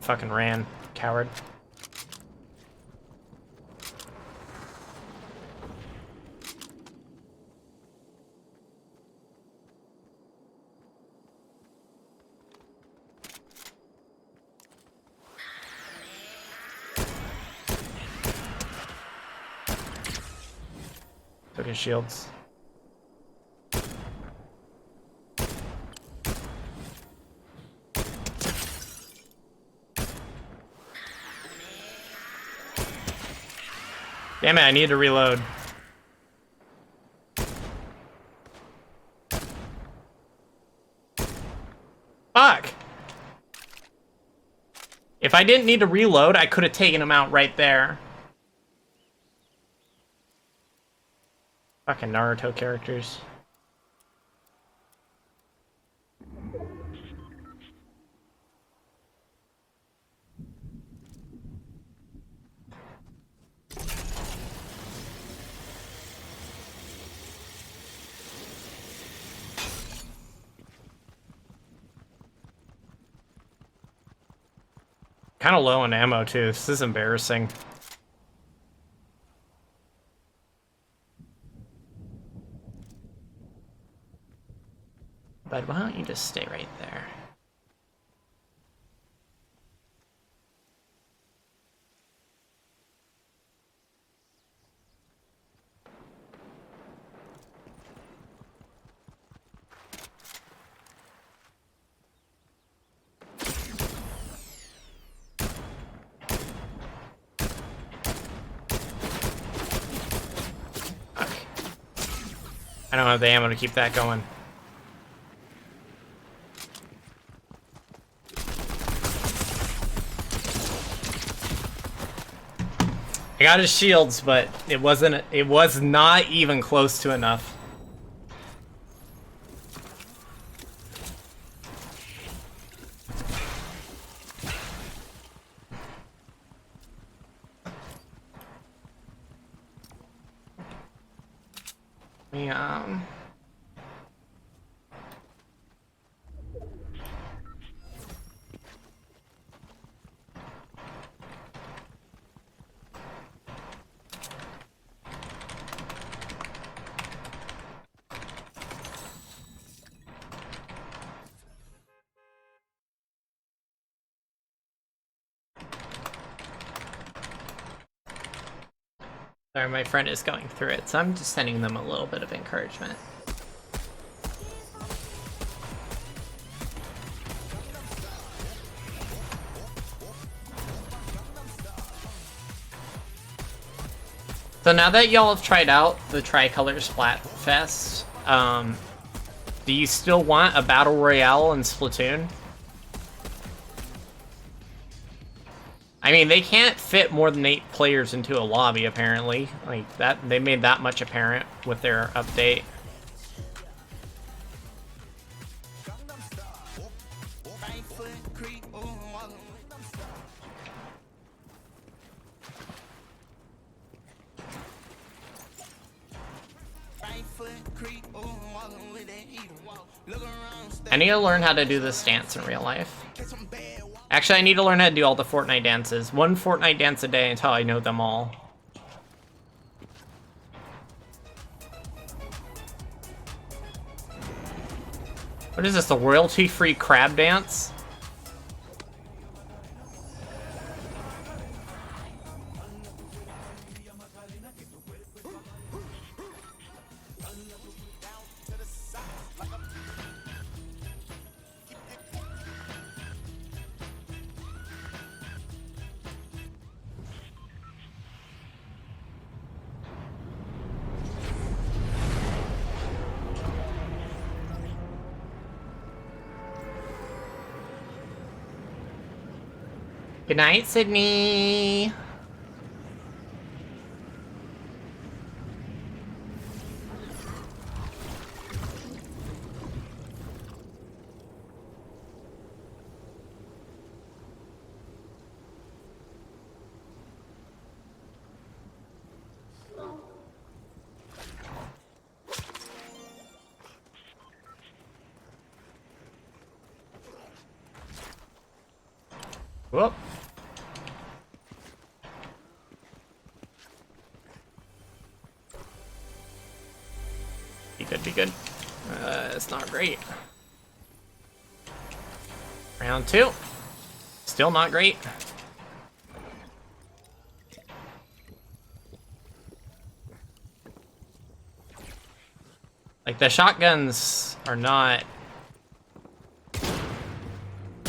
Fucking ran, coward. Took his shields. Damn it, I need to reload. Fuck! If I didn't need to reload, I could have taken him out right there. Fucking Naruto characters. Kind of low on ammo too. This is embarrassing. But why don't you just stay right there? I don't have the ammo to keep that going. I got his shields, but it was not even close to enough. Yeah. Sorry, my friend is going through it, so I'm just sending them a little bit of encouragement. So now that y'all have tried out the Tricolor Splatfest, do you still want a Battle Royale in Splatoon? I mean, they can't fit more than 8 players into a lobby, apparently. Like, that, they made that much apparent with their update. I need to learn how to do this dance in real life. Actually, I need to learn how to do all the Fortnite dances. 1 Fortnite dance a day until I know them all. What is this, the royalty-free crab dance? Good night, Sydney. Whoop. Be good. It's not great. Round 2. Still not great. Like, the shotguns are not...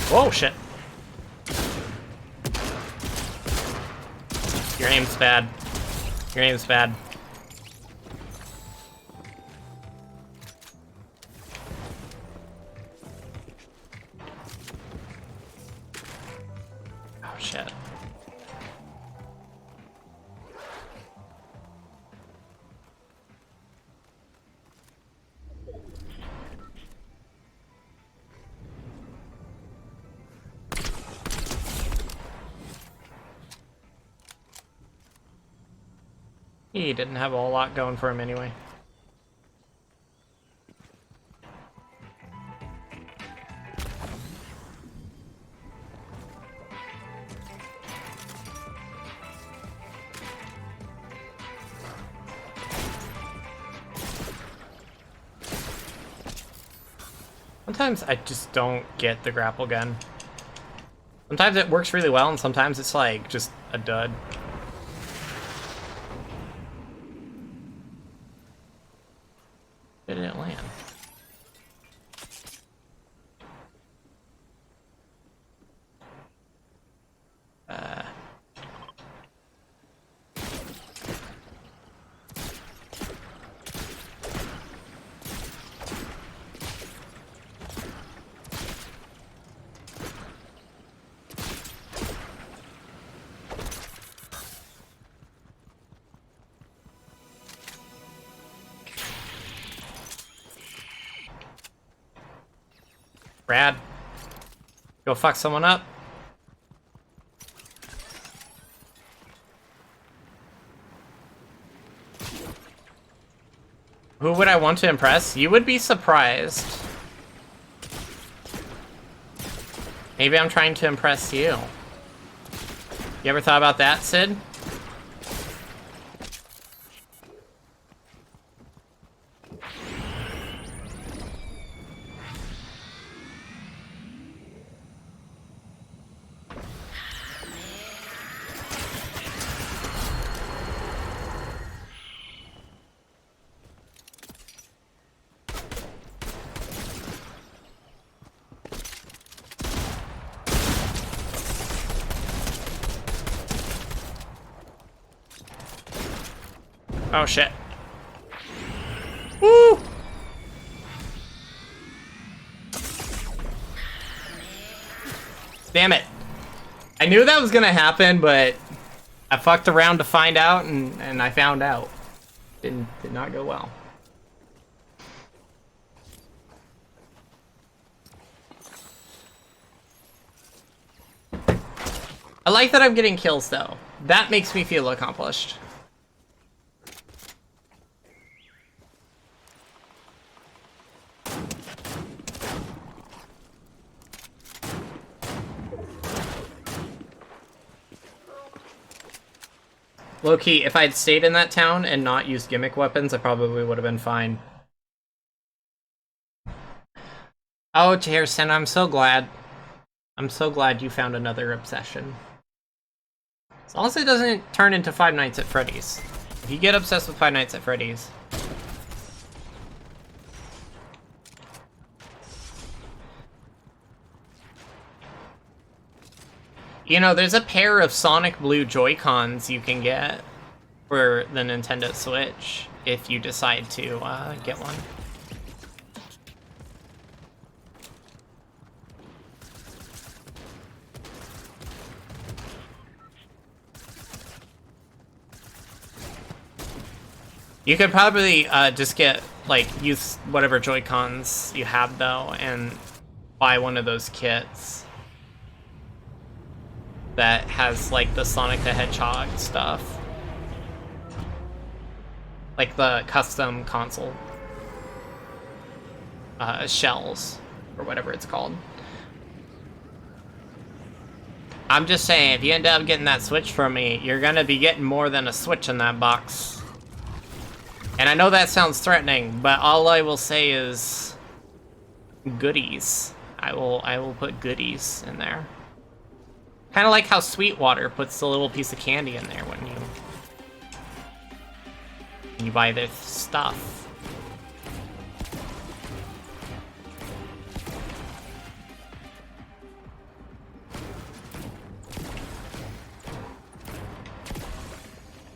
Whoa, shit. Your aim's bad. Your aim's bad. Oh, shit. He didn't have a whole lot going for him anyway. Sometimes I just don't get the grapple gun. Sometimes it works really well, and sometimes it's like just a dud. Did it land? Rad. Go fuck someone up. Who would I want to impress? You would be surprised. Maybe I'm trying to impress you. You ever thought about that, Sid? Oh shit. Woo! Damn it. I knew that was gonna happen, but I fucked around to find out, and I found out. Did not go well. I like that I'm getting kills, though. That makes me feel accomplished. Low-key, if I'd stayed in that town and not used gimmick weapons, I probably would have been fine. Oh, Jairson, I'm so glad. I'm so glad you found another obsession. As long as it doesn't turn into Five Nights at Freddy's. If you get obsessed with Five Nights at Freddy's... You know, there's a pair of Sonic Blue Joy-Cons you can get for the Nintendo Switch if you decide to get one. You could probably just get, like, use whatever Joy-Cons you have, though, and buy one of those kits that has, like, the Sonic the Hedgehog stuff. Like the custom console shells, or whatever it's called. I'm just saying, if you end up getting that Switch from me, you're gonna be getting more than a Switch in that box. And I know that sounds threatening, but all I will say is goodies. I will put goodies in there. Kind of like how Sweetwater puts the little piece of candy in there when you buy their stuff.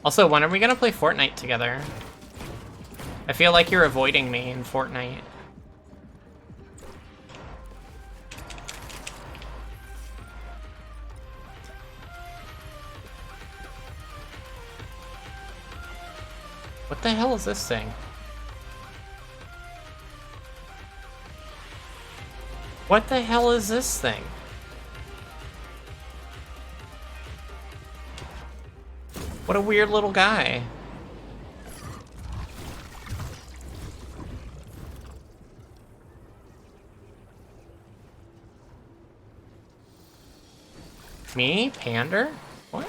Also, when are we gonna play Fortnite together? I feel like you're avoiding me in Fortnite. What the hell is this thing? What the hell is this thing? What a weird little guy. Me? Pander? What?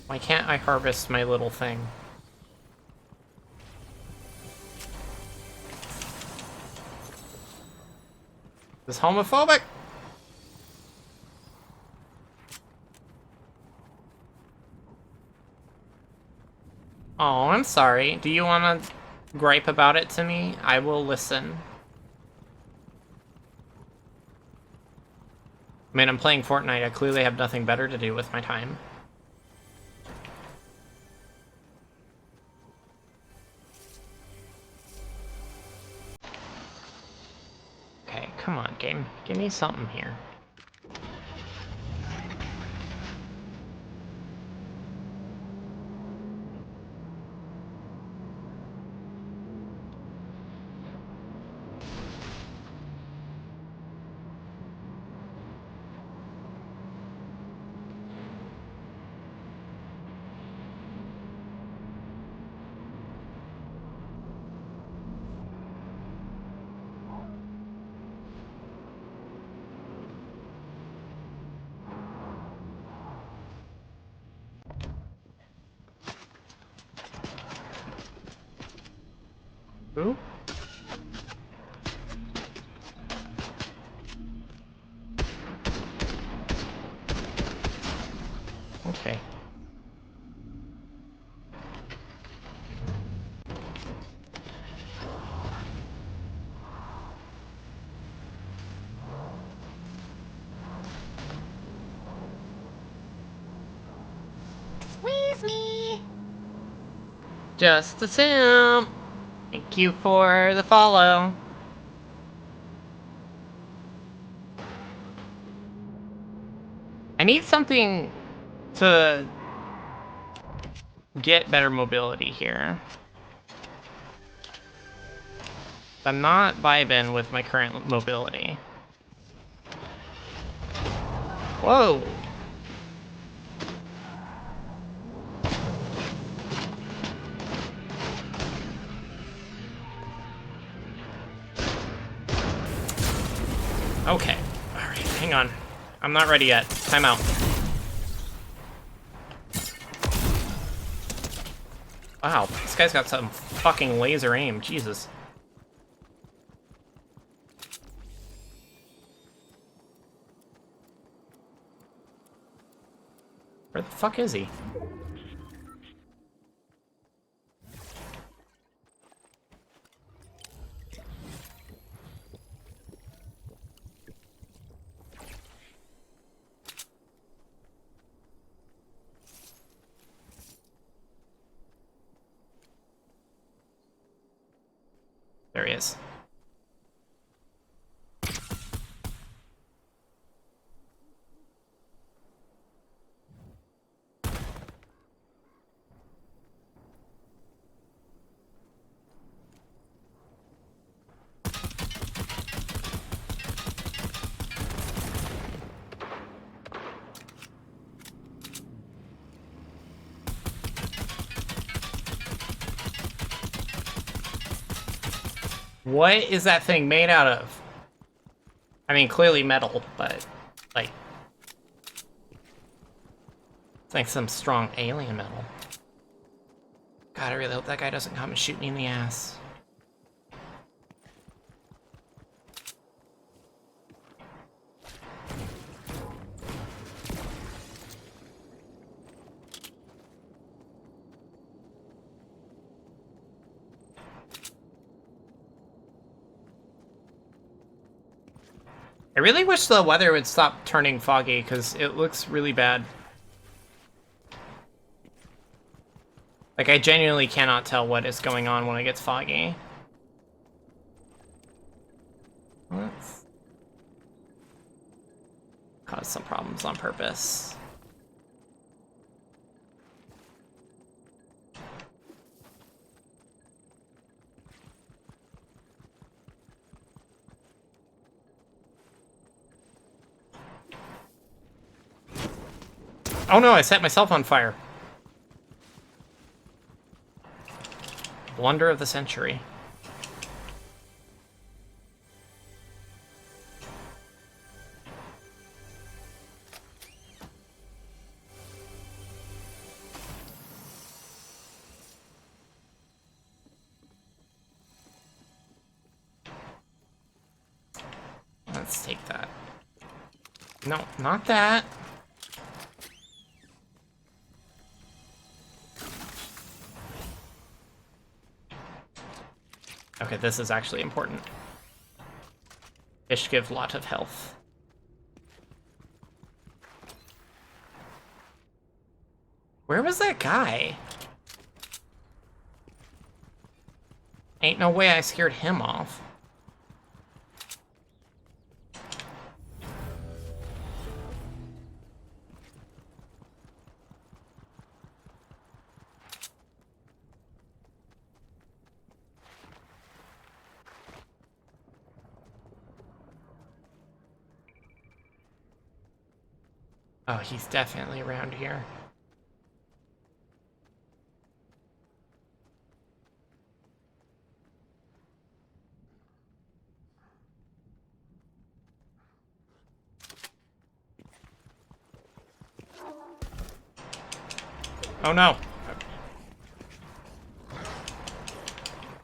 Why can't I harvest my little thing? This is homophobic? Oh, I'm sorry. Do you want to gripe about it to me? I will listen. I mean, I'm playing Fortnite. I clearly have nothing better to do with my time. Okay, come on, game. Give me something here. Just a sim. Thank you for the follow. I need something to get better mobility here. I'm not vibing with my current mobility. Whoa! Okay. Alright, hang on. I'm not ready yet. Time out. Wow, this guy's got some fucking laser aim. Jesus. Where the fuck is he? There he is. What is that thing made out of? I mean, clearly metal, but, like... It's like some strong alien metal. God, I really hope that guy doesn't come and shoot me in the ass. I really wish the weather would stop turning foggy, because it looks really bad. Like, I genuinely cannot tell what is going on when it gets foggy. Let's cause some problems on purpose. Oh no, I set myself on fire. Blunder of the century. Let's take that. No, not that. Okay, this is actually important. Fish give lot of health. Where was that guy? Ain't no way I scared him off. Oh, he's definitely around here. Oh no!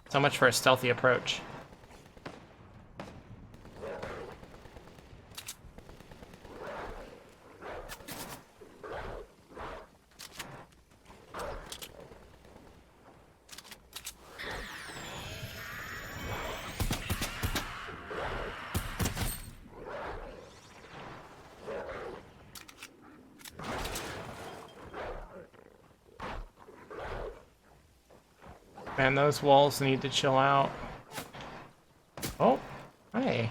So much for a stealthy approach. Man, those walls need to chill out. Oh, hey.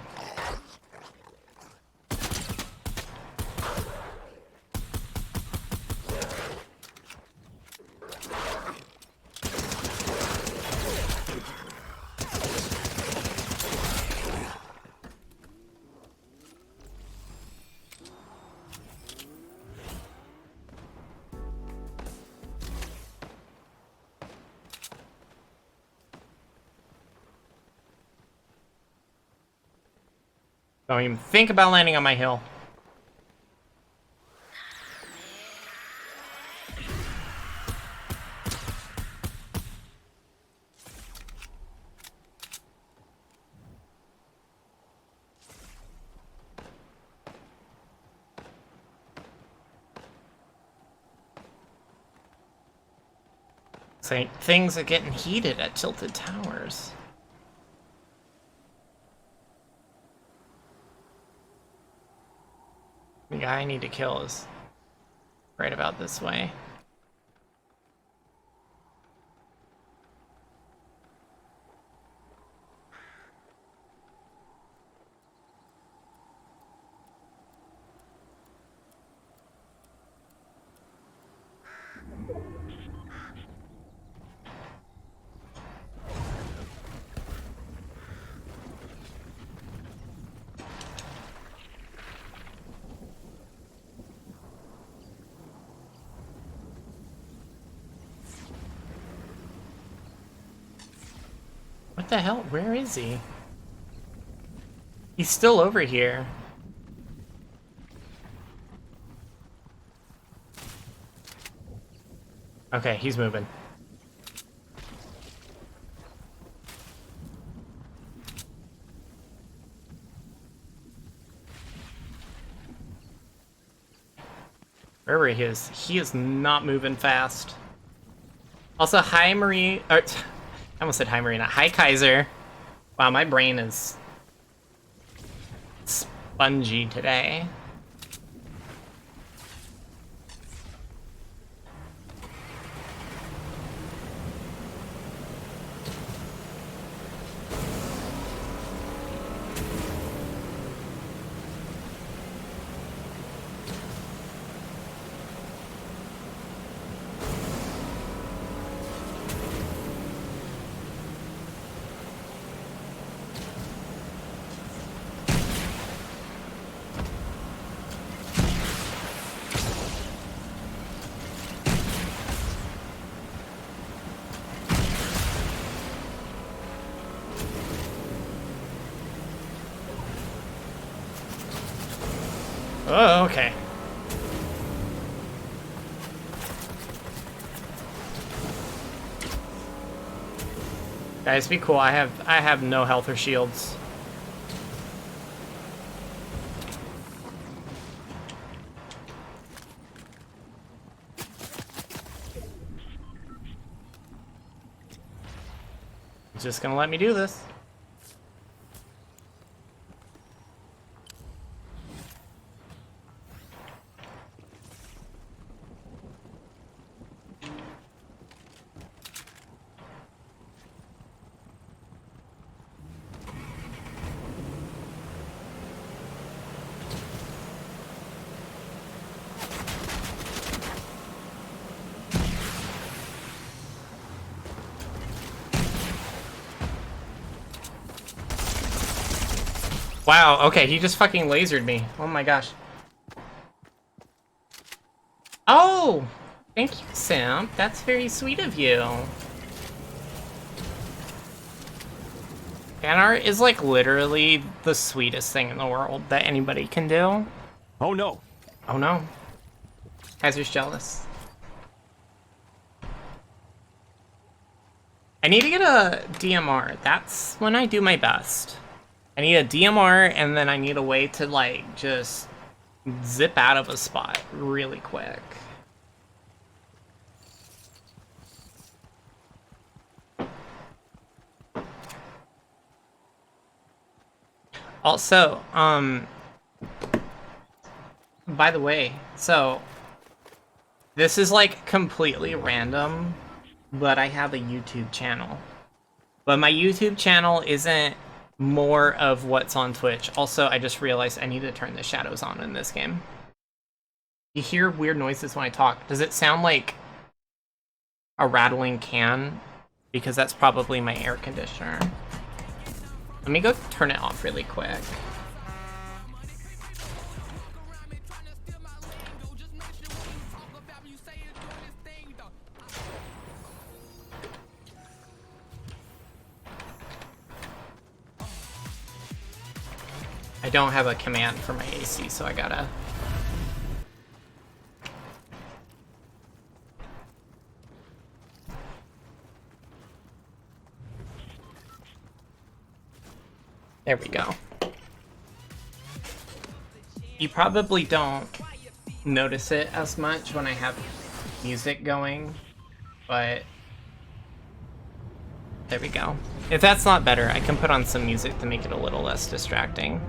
Don't even think about landing on my hill. Say, things are getting heated at Tilted Towers. The guy I need to kill is right about this way. What the hell? Where is he? He's still over here. Okay, he's moving. Wherever he is not moving fast. Also, hi Marie, or, I almost said hi Marina. Hi Kaiser. Wow, my brain is spongy today. Oh, okay. Guys, be cool. I have no health or shields. He's just gonna let me do this. Wow, okay, he just fucking lasered me. Oh my gosh. Oh! Thank you, Simp. That's very sweet of you. Fan art is like literally the sweetest thing in the world that anybody can do. Oh no. Oh no. Kaiser's jealous. I need to get a DMR. That's when I do my best. I need a DMR, and then I need a way to, like, just zip out of a spot really quick. Also, by the way, so this is, like, completely random, but I have a YouTube channel. But my YouTube channel isn't more of what's on Twitch. Also, I just realized I need to turn the shadows on in this game. You hear weird noises when I talk. Does it sound like a rattling can? Because that's probably my air conditioner. Let me go turn it off really quick. I don't have a command for my AC, so I gotta... There we go. You probably don't notice it as much when I have music going, but there we go. If that's not better, I can put on some music to make it a little less distracting.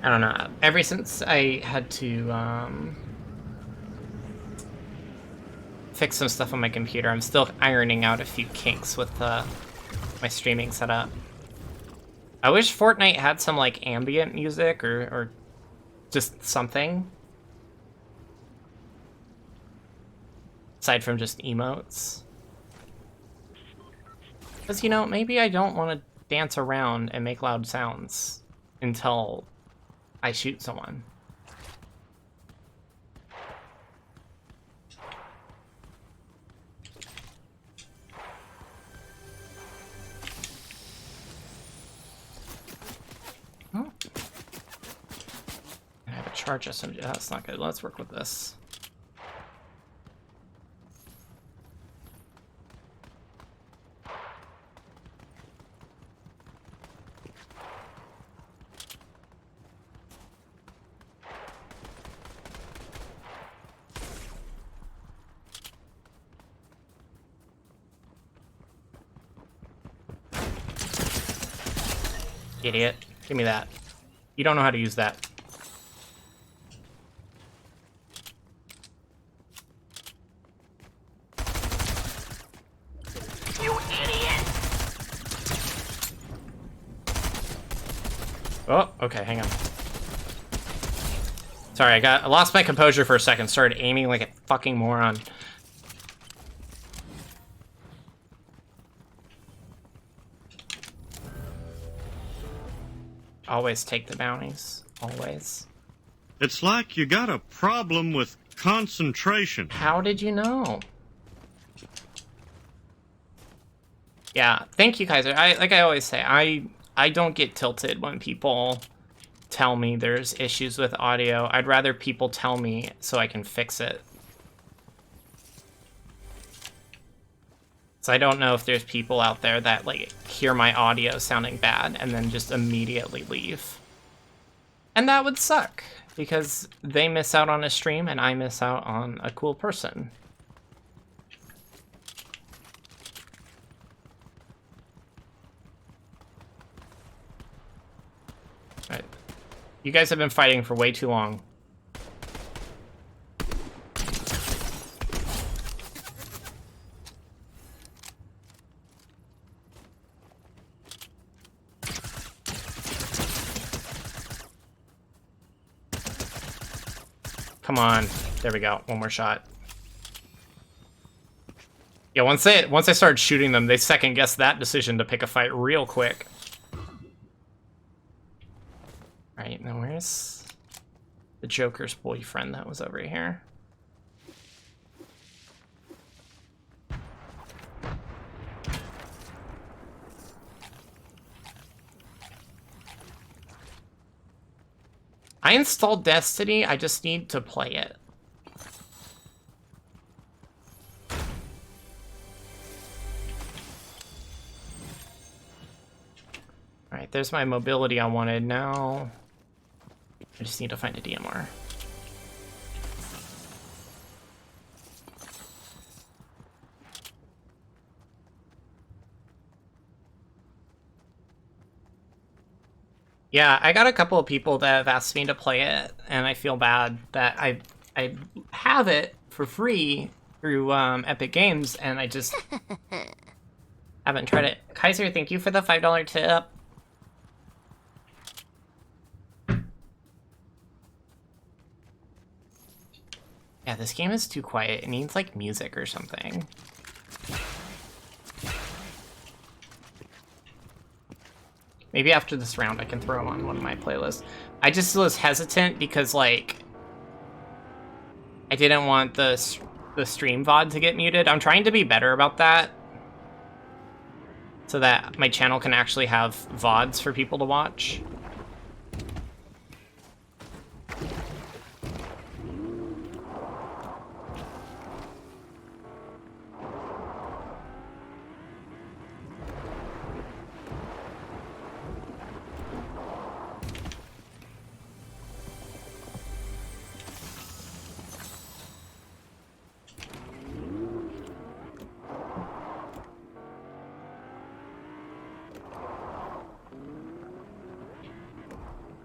I don't know. Ever since I had to fix some stuff on my computer, I'm still ironing out a few kinks with my streaming setup. I wish Fortnite had some like ambient music or just something. Aside from just emotes. Because, you know, maybe I don't want to dance around and make loud sounds until I shoot someone. Oh. I have a charge SMG. That's not good. Let's work with this. Idiot. Give me that. You don't know how to use that. You idiot! Oh, okay, hang on. Sorry, I lost my composure for a second. Started aiming like a fucking moron. Always take the bounties. Always. It's like you got a problem with concentration. How did you know? Yeah, thank you, Kaiser. Like I always say, I don't get tilted when people tell me there's issues with audio. I'd rather people tell me so I can fix it. So I don't know if there's people out there that like hear my audio sounding bad and then just immediately leave. And that would suck because they miss out on a stream and I miss out on a cool person. All right. You guys have been fighting for way too long. Come on. There we go. One more shot. Yeah, once I started shooting them, they second guessed that decision to pick a fight real quick. Alright, now where's the Joker's boyfriend that was over here? I installed Destiny, I just need to play it. Alright, there's my mobility I wanted. Now I just need to find a DMR. Yeah, I got a couple of people that have asked me to play it, and I feel bad that I have it for free through Epic Games, and I just haven't tried it. Kaiser, thank you for the $5 tip. Yeah, this game is too quiet. It needs like music or something. Maybe after this round I can throw him on one of my playlists. I just was hesitant because, like, I didn't want the stream VOD to get muted. I'm trying to be better about that so that my channel can actually have VODs for people to watch.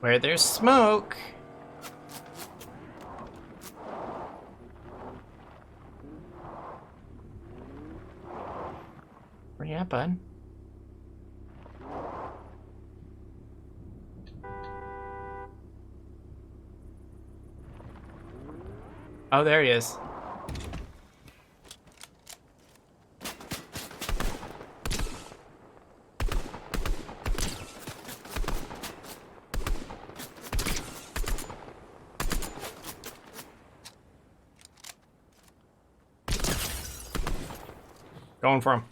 Where there's smoke. Where you at, bud? Oh, there he is. Going for him.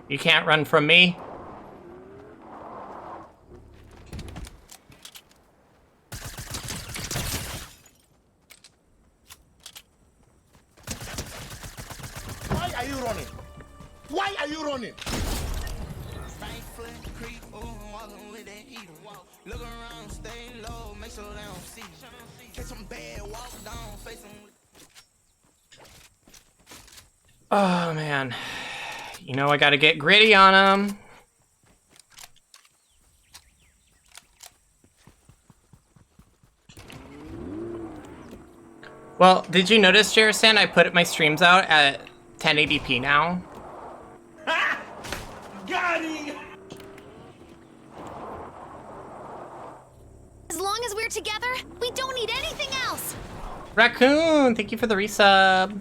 You can't run from me. Why are you running? Why are you running? Look around, stay low, make sure they don't see. Catch some bad, walk down, face them. Oh, man. You know I gotta get gritty on him. Well, did you notice, Jerison, I put my streams out at 1080p now? Got him! As long as we're together, we don't need anything else. Raccoon, thank you for the resub.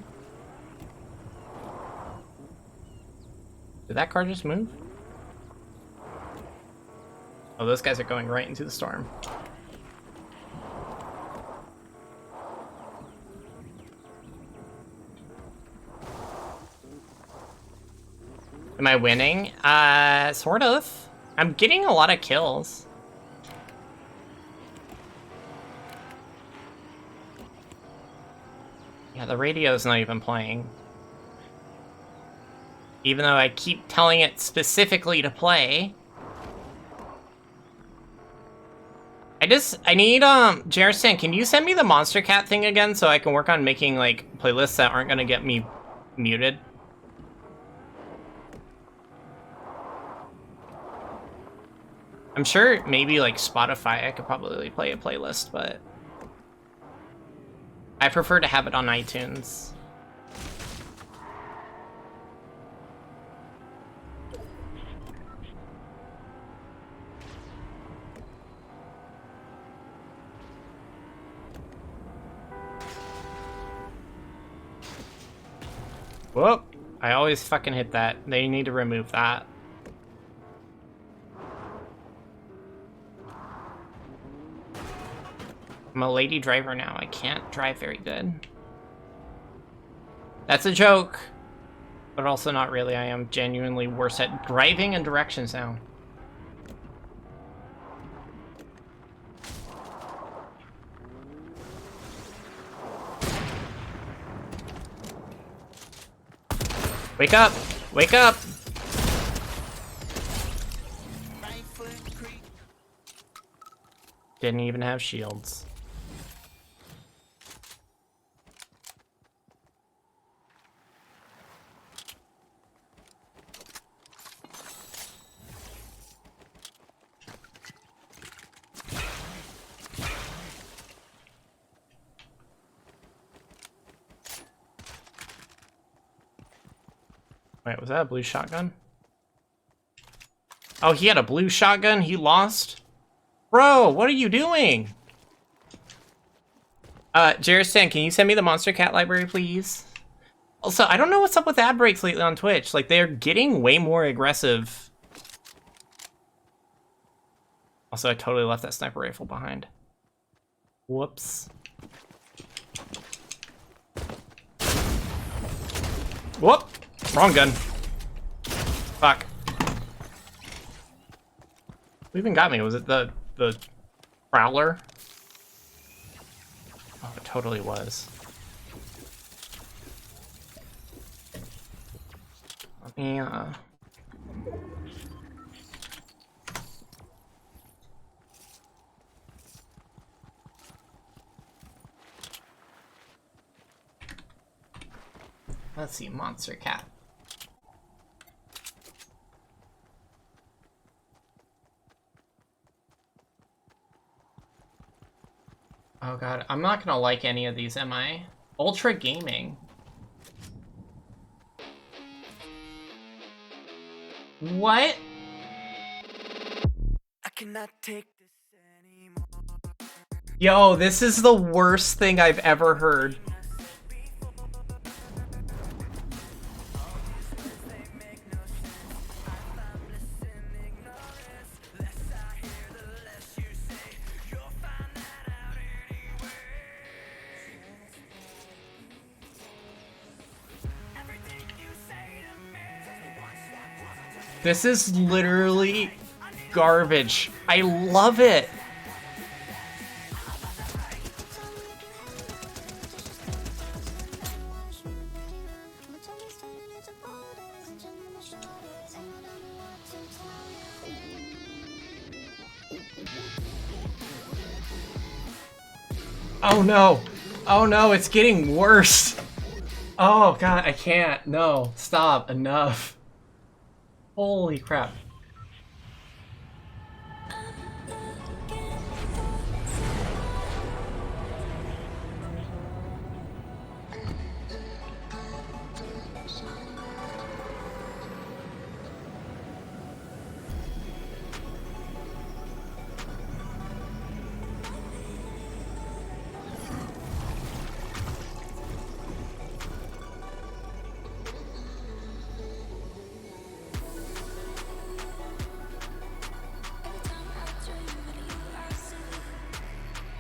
Did that car just move? Oh, those guys are going right into the storm. Am I winning? Sort of. I'm getting a lot of kills. Yeah, the radio's not even playing. Even though I keep telling it specifically to play. I need, Jerison, can you send me the Monster Cat thing again so I can work on making, like, playlists that aren't gonna get me muted? I'm sure maybe, like, Spotify, I could probably play a playlist, but I prefer to have it on iTunes. Whoop! I always fucking hit that. They need to remove that. I'm a lady driver now. I can't drive very good. That's a joke. But also not really. I am genuinely worse at driving and directions now. Wake up! Wake up! Didn't even have shields. Wait, was that a blue shotgun? Oh, he had a blue shotgun? He lost? Bro, what are you doing? Jaristan, can you send me the Monster Cat library, please? Also, I don't know what's up with ad breaks lately on Twitch. Like, they're getting way more aggressive. Also, I totally left that sniper rifle behind. Whoops. Whoop! Wrong gun. Fuck. Who even got me? Was it the Prowler? Oh, it totally was. Let me, let's see, Monster Cat. Oh god, I'm not gonna like any of these, am I? Ultra Gaming. What? I cannot take this anymore. Yo, this is the worst thing I've ever heard. This is literally garbage. I love it. Oh no. Oh no, it's getting worse. Oh god, I can't. No, stop. Enough. Holy crap.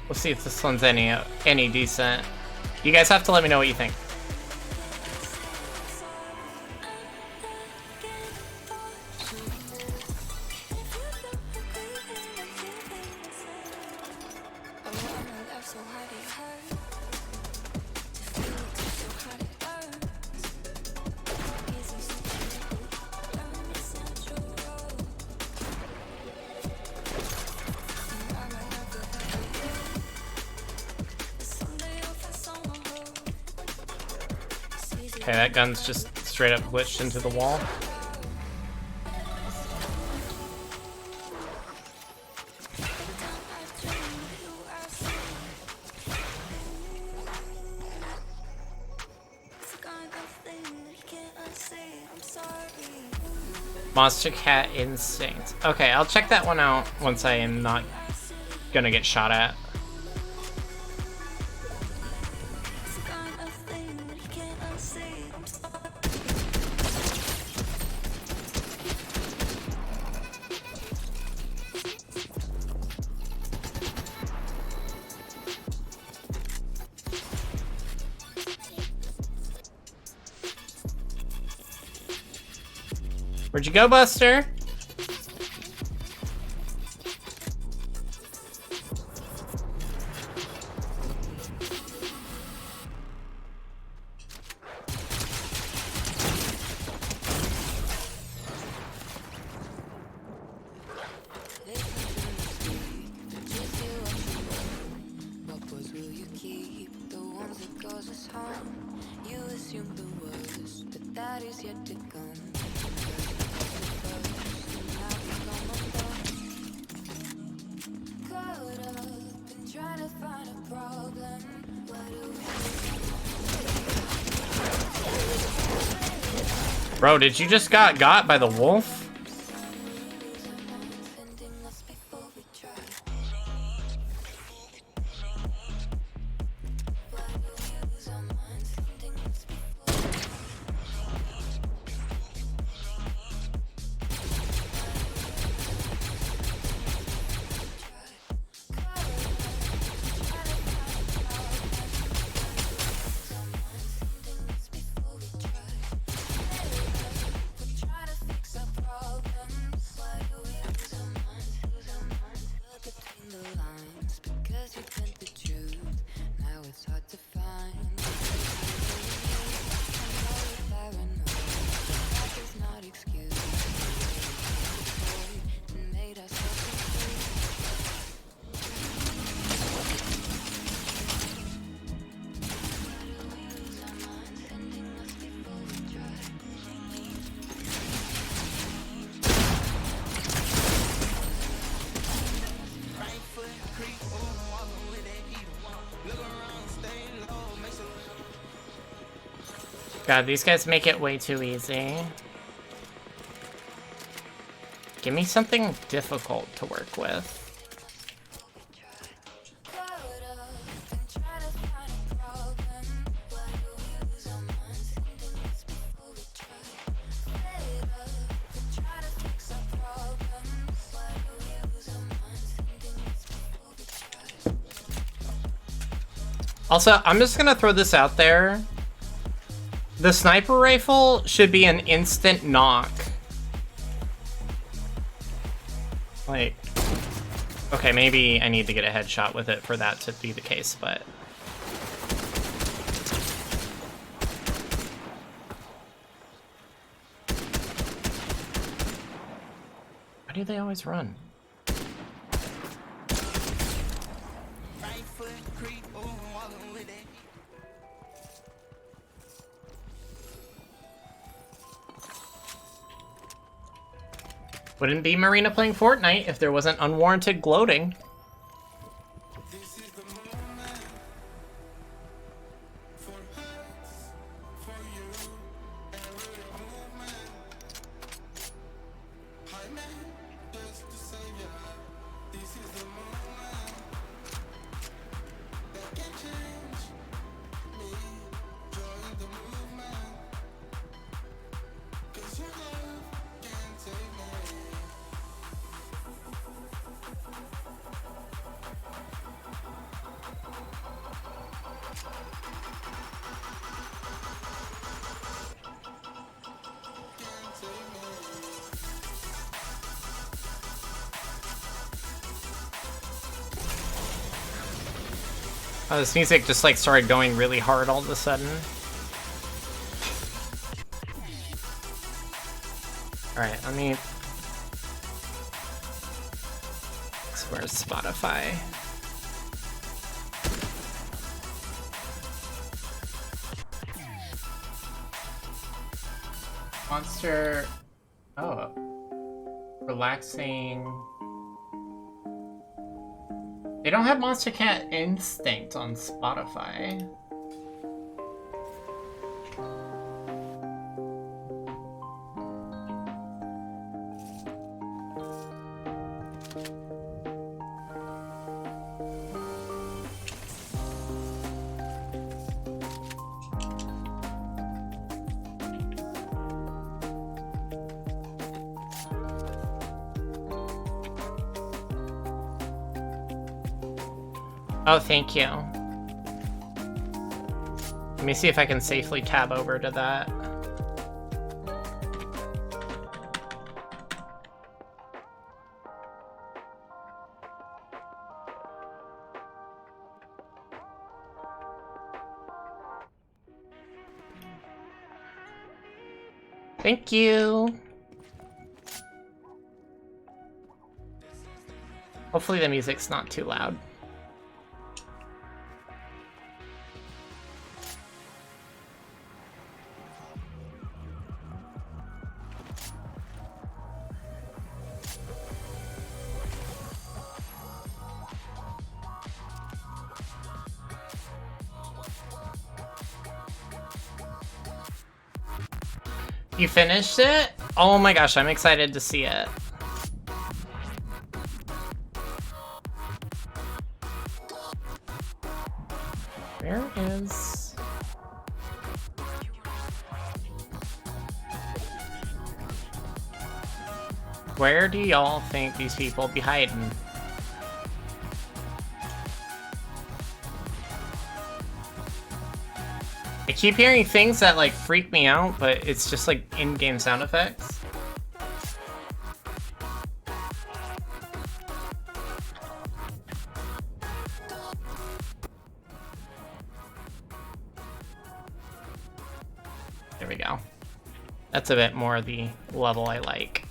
We'll see if this one's any decent. You guys have to let me know what you think. Okay, that gun's just straight up glitched into the wall. Monster Cat Instinct. Okay, I'll check that one out once I am not gonna get shot at. Where'd you go, Buster? Bro, did you just got by the wolf? God, these guys make it way too easy. Give me something difficult to work with. Also, I'm just gonna throw this out there. The sniper rifle should be an instant knock. Like, okay, maybe I need to get a headshot with it for that to be the case, but... Why do they always run? Wouldn't be Marina playing Fortnite if there wasn't unwarranted gloating. Oh, this music just like started going really hard all of a sudden. Alright, let me... Where's Spotify? Monster... Oh. Relaxing... They don't have Monster Cat Instinct on Spotify. Oh, thank you. Let me see if I can safely tab over to that. Thank you. Hopefully the music's not too loud. You finished it? Oh my gosh, I'm excited to see it. Where is... Where do y'all think these people be hiding? I keep hearing things that like freak me out, but it's just like in-game sound effects. There we go. That's a bit more the level I like.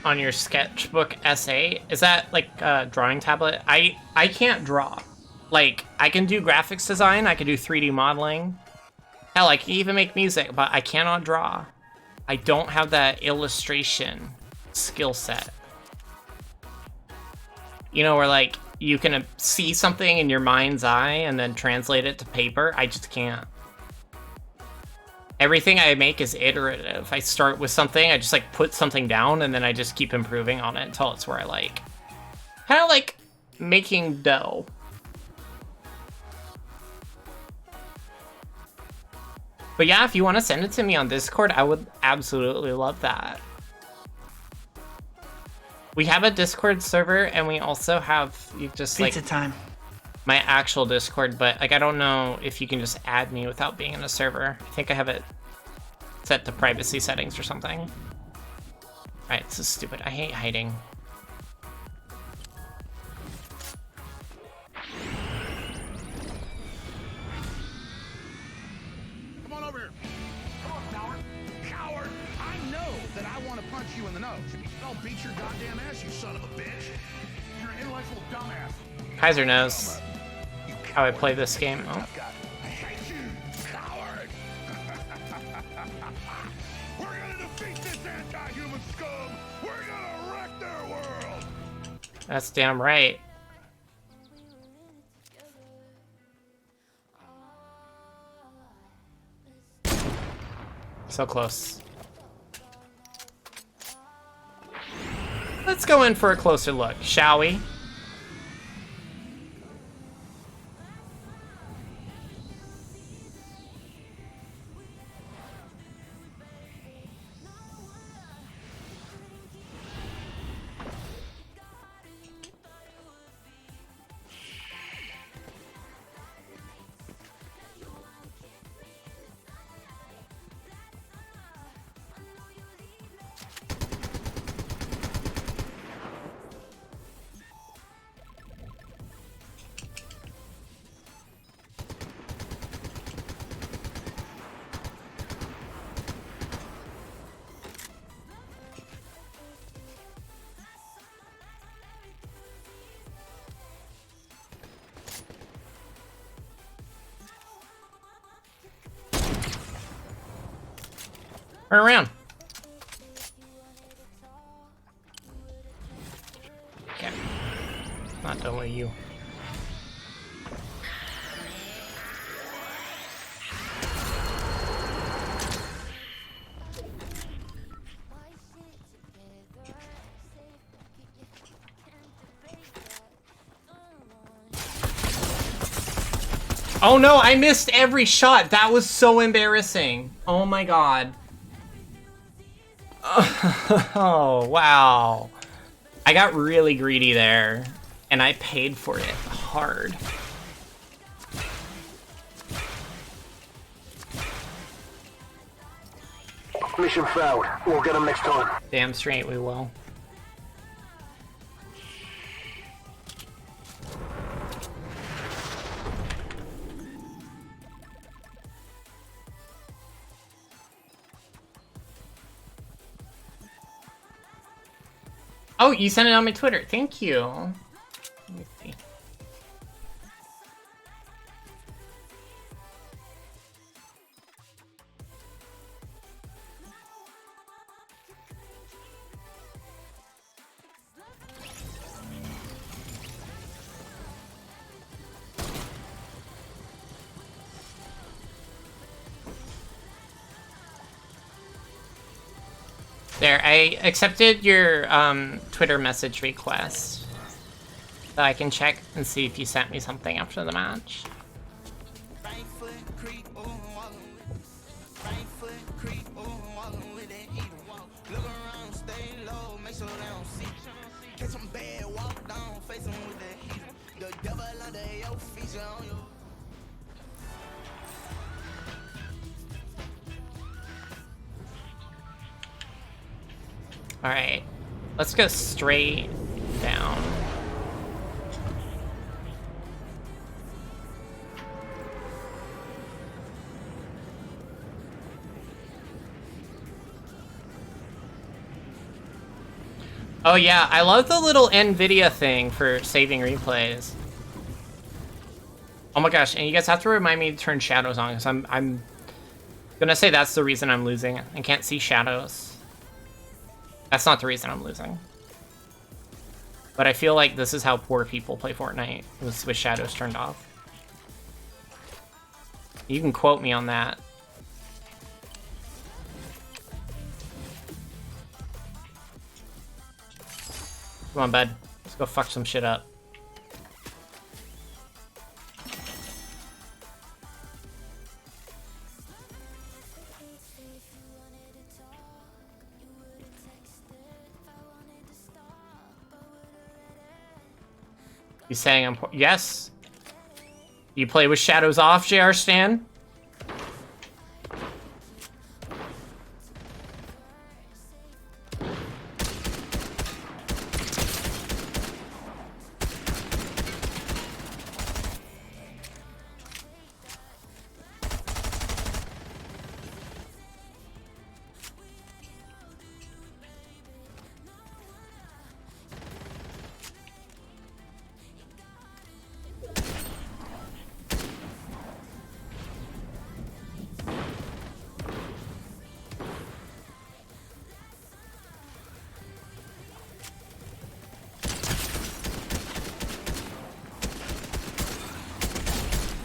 On your sketchbook essay, is that like a drawing tablet? I can't draw. Like, I can do graphics design, I can do 3D modeling. Hell, I can even make music, but I cannot draw. I don't have that illustration skill set. You know, where like, you can see something in your mind's eye and then translate it to paper. I just can't. Everything I make is iterative. I start with something, I just like put something down, and then I just keep improving on it until it's where I like. Kind of like making dough. But yeah, if you want to send it to me on Discord, I would absolutely love that. We have a Discord server, and we also have just like Pizza time. my actual Discord, but like I don't know if you can just add me without being in a server. I think I have it set to privacy settings or something. Alright, this is stupid. I hate hiding. Come on over here. Come on, coward. Coward! I know that I want to punch you in the nose. I'll beat your goddamn ass, you son of a bitch. You're an intellectual dumbass. Kaiser knows how I play this game. Oh. I hate you, coward! We're gonna defeat this anti-human scum! We're gonna wreck their world! That's damn right. So close. Let's go in for a closer look, shall we? Turn around. Okay. Not done with you. Oh no, I missed every shot. That was so embarrassing. Oh my god. Oh, wow. I got really greedy there, and I paid for it hard. Mission failed. We'll get them next time. Damn straight we will. Oh, you sent it on my Twitter. Thank you. Let me see. There, I accepted your Twitter message request. So I can check and see if you sent me something after the match. Alright, let's go straight down. Oh yeah, I love the little NVIDIA thing for saving replays. Oh my gosh, and you guys have to remind me to turn shadows on, because I'm gonna say that's the reason I'm losing. I can't see shadows. That's not the reason I'm losing. But I feel like this is how poor people play Fortnite, with shadows turned off. You can quote me on that. Come on, bud. Let's go fuck some shit up. You saying I'm yes? You play with shadows off, JR Stan?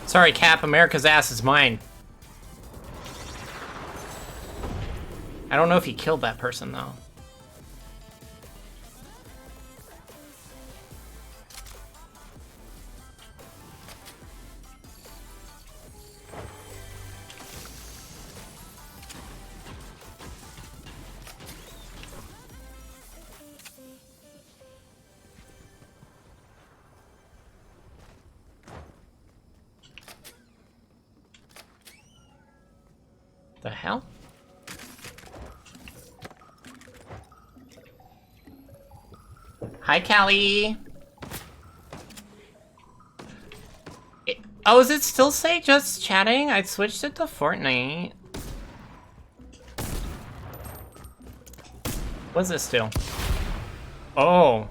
Sorry, Cap, America's ass is mine. I don't know if he killed that person, though. The hell? Hi, Callie. Oh, does it still say just chatting? I switched it to Fortnite. What's this do? Oh.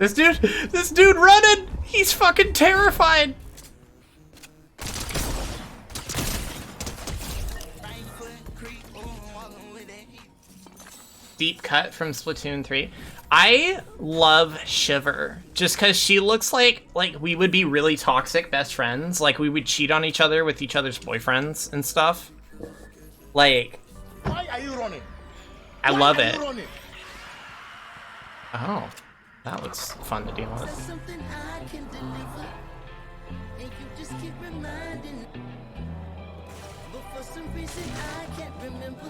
This dude running! He's fucking terrified! Deep cut from Splatoon 3. I love Shiver, just because she looks like we would be really toxic best friends. Like, we would cheat on each other with each other's boyfriends and stuff. Like... Why are you running? I love it. Oh. That looks fun to deal with. Something I can deliver, and you just keep reminding. But for some reason I can't remember.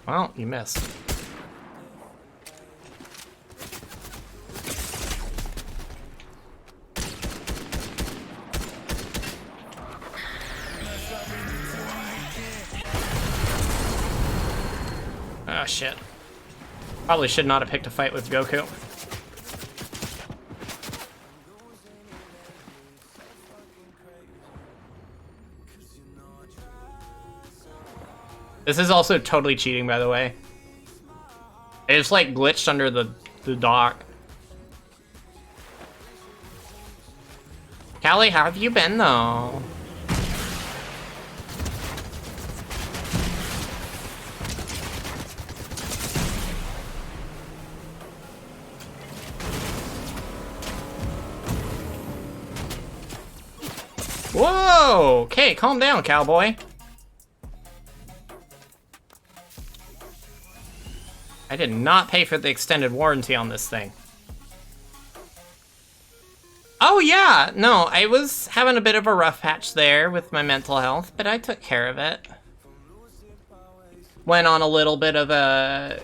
Well, you missed. shit. Probably should not have picked a fight with Goku. This is also totally cheating, by the way. It's like glitched under the dock. Callie, how have you been though? Whoa! Okay, calm down, cowboy. I did not pay for the extended warranty on this thing. Oh yeah, no, I was having a bit of a rough patch there with my mental health, but I took care of it. Went on a little bit of a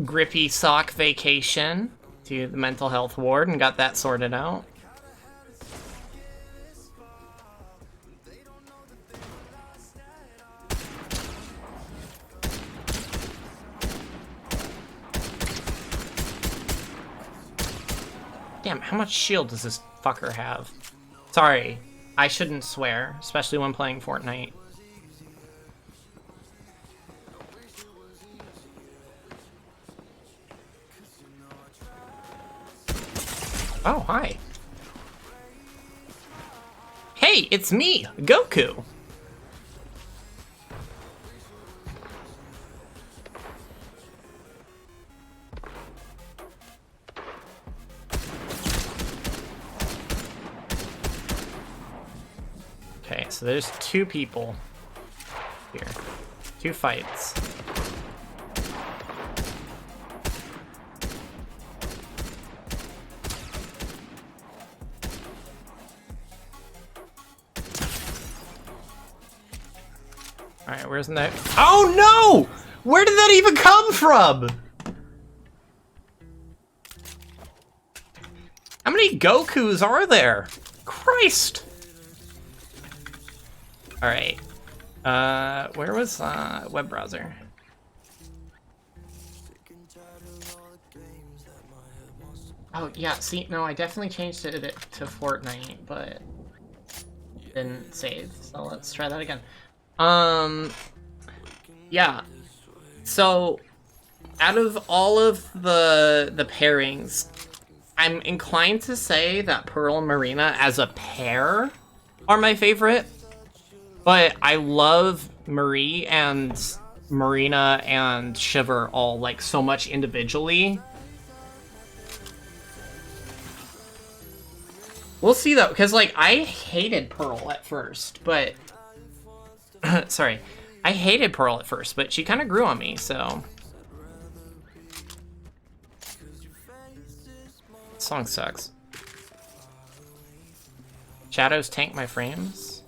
grippy sock vacation to the mental health ward and got that sorted out. Damn, how much shield does this fucker have? Sorry, I shouldn't swear, especially when playing Fortnite. Oh, hi. Hey, it's me, Goku! Okay, so there's two people here. Two fights. Alright, where's that? Oh no! Where did that even come from? How many Gokus are there? Christ! Alright. Where was web browser? Oh yeah, see, no, I definitely changed it to Fortnite, but didn't save. So let's try that again. Yeah. So out of all of the pairings, I'm inclined to say that Pearl and Marina as a pair are my favorite. But I love Marie and Marina and Shiver all like so much individually. We'll see though, because like I hated Pearl at first, but sorry. I hated Pearl at first, but she kind of grew on me, so. This song sucks. Shadows tank my frames.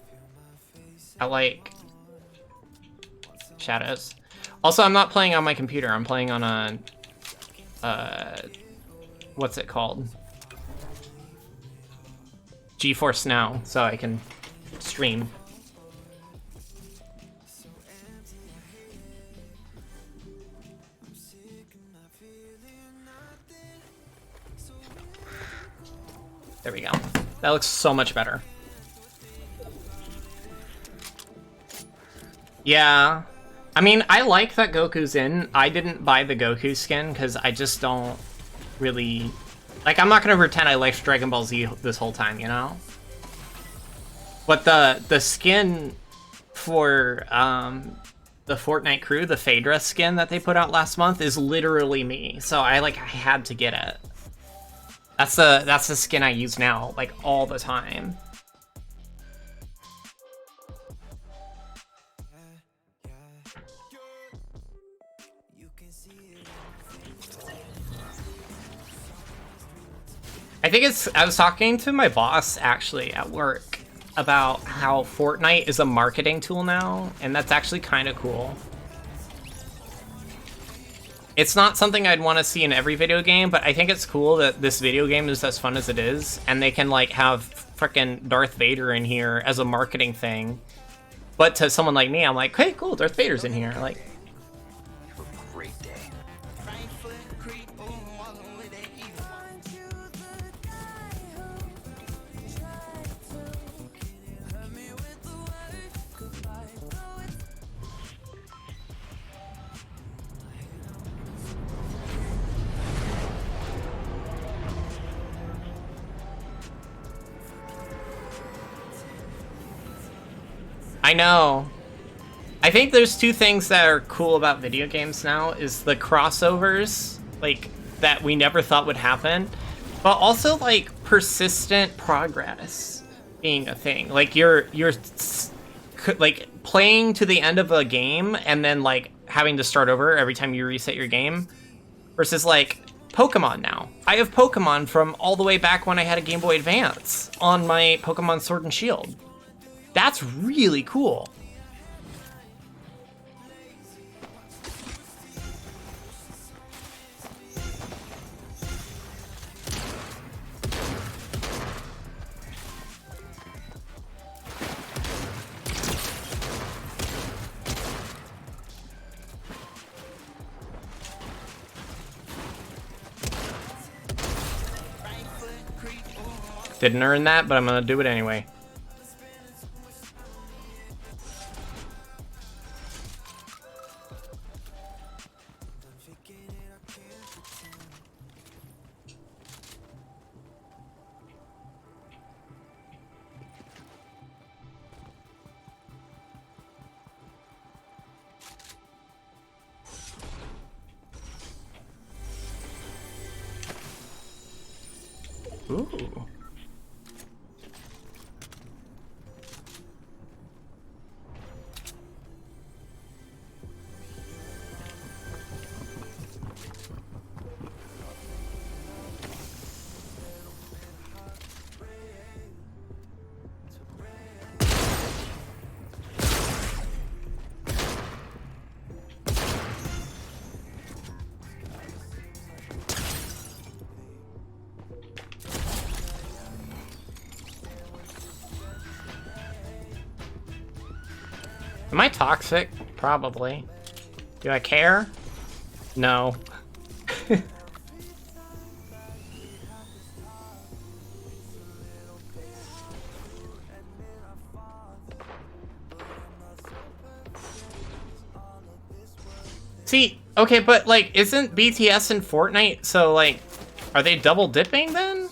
I like shadows. Also, I'm not playing on my computer. I'm playing on a what's it called? GeForce Now, so I can stream. There we go. That looks so much better. Yeah. I mean, I like that Goku's in. I didn't buy the Goku skin because I just don't really... Like, I'm not going to pretend I liked Dragon Ball Z this whole time, you know? But the skin for the Fortnite crew, the Phaedra skin that they put out last month, is literally me. So I had to get it. That's the skin I use now, like, all the time. I think I was talking to my boss, actually, at work, about how Fortnite is a marketing tool now, and that's actually kind of cool. It's not something I'd want to see in every video game, but I think it's cool that this video game is as fun as it is, and they can, like, have frickin' Darth Vader in here as a marketing thing. But to someone like me, I'm like, hey, cool, Darth Vader's in here. Like, Great I know. I think there's two things that are cool about video games now is the crossovers, like, that we never thought would happen, but also, like, persistent progress being a thing. Like, you're like, playing to the end of a game and then, like, having to start over every time you reset your game, versus, like, Pokemon now. I have Pokemon from all the way back when I had a Game Boy Advance on my Pokemon Sword and Shield. That's really cool. Didn't earn that, but I'm gonna do it anyway. Ooh. Am I toxic? Probably. Do I care? No. See, okay, but like, isn't BTS in Fortnite? So like, are they double dipping then?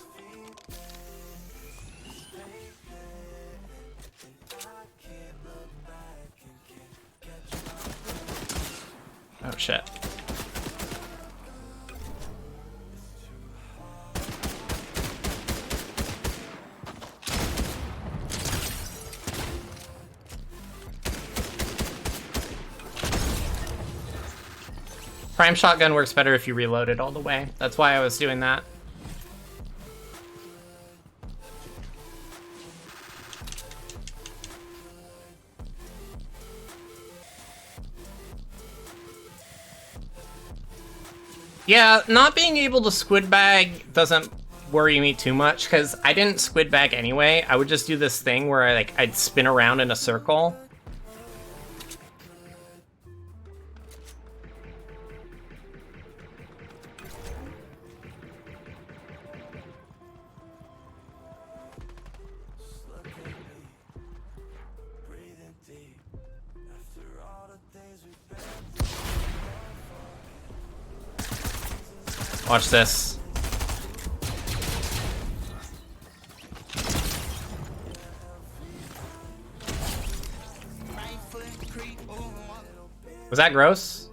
Oh shit. Prime shotgun works better if you reload it all the way. That's why I was doing that. Yeah, not being able to squid bag doesn't worry me too much, because I didn't squid bag anyway. I would just do this thing where I'd spin around in a circle. Watch this. Was that gross?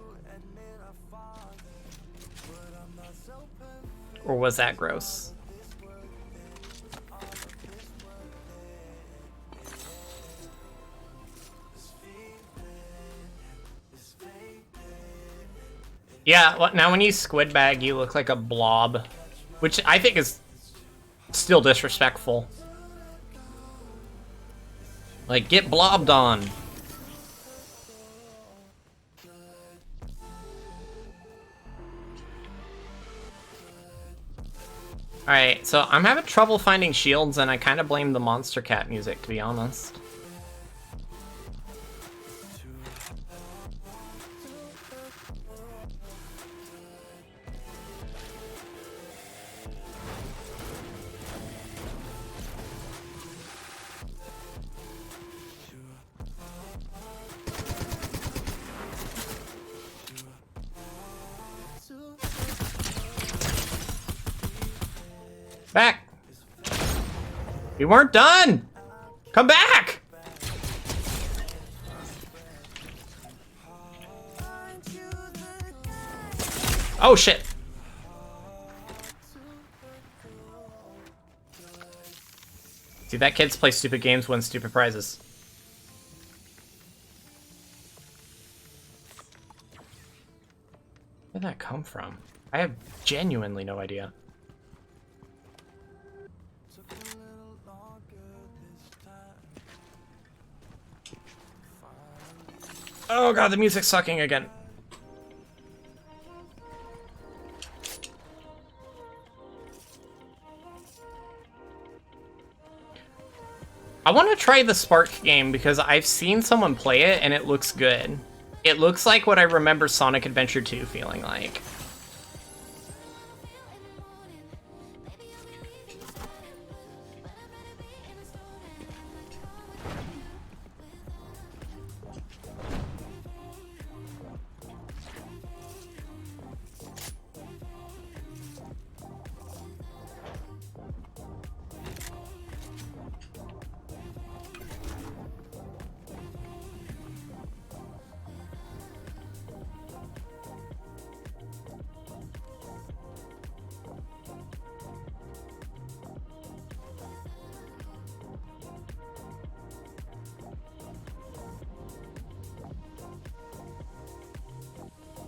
Or was that gross? Yeah, well, now when you squid bag, you look like a blob, which I think is still disrespectful. Like, get blobbed on. Alright, so I'm having trouble finding shields, and I kind of blame the Monster Cat music, to be honest. Back! We weren't done! Come back! Oh shit! See, that kids play stupid games, win stupid prizes. Where did that come from? I have genuinely no idea. Oh god, the music's sucking again. I want to try the Spark game because I've seen someone play it and it looks good. It looks like what I remember Sonic Adventure 2 feeling like.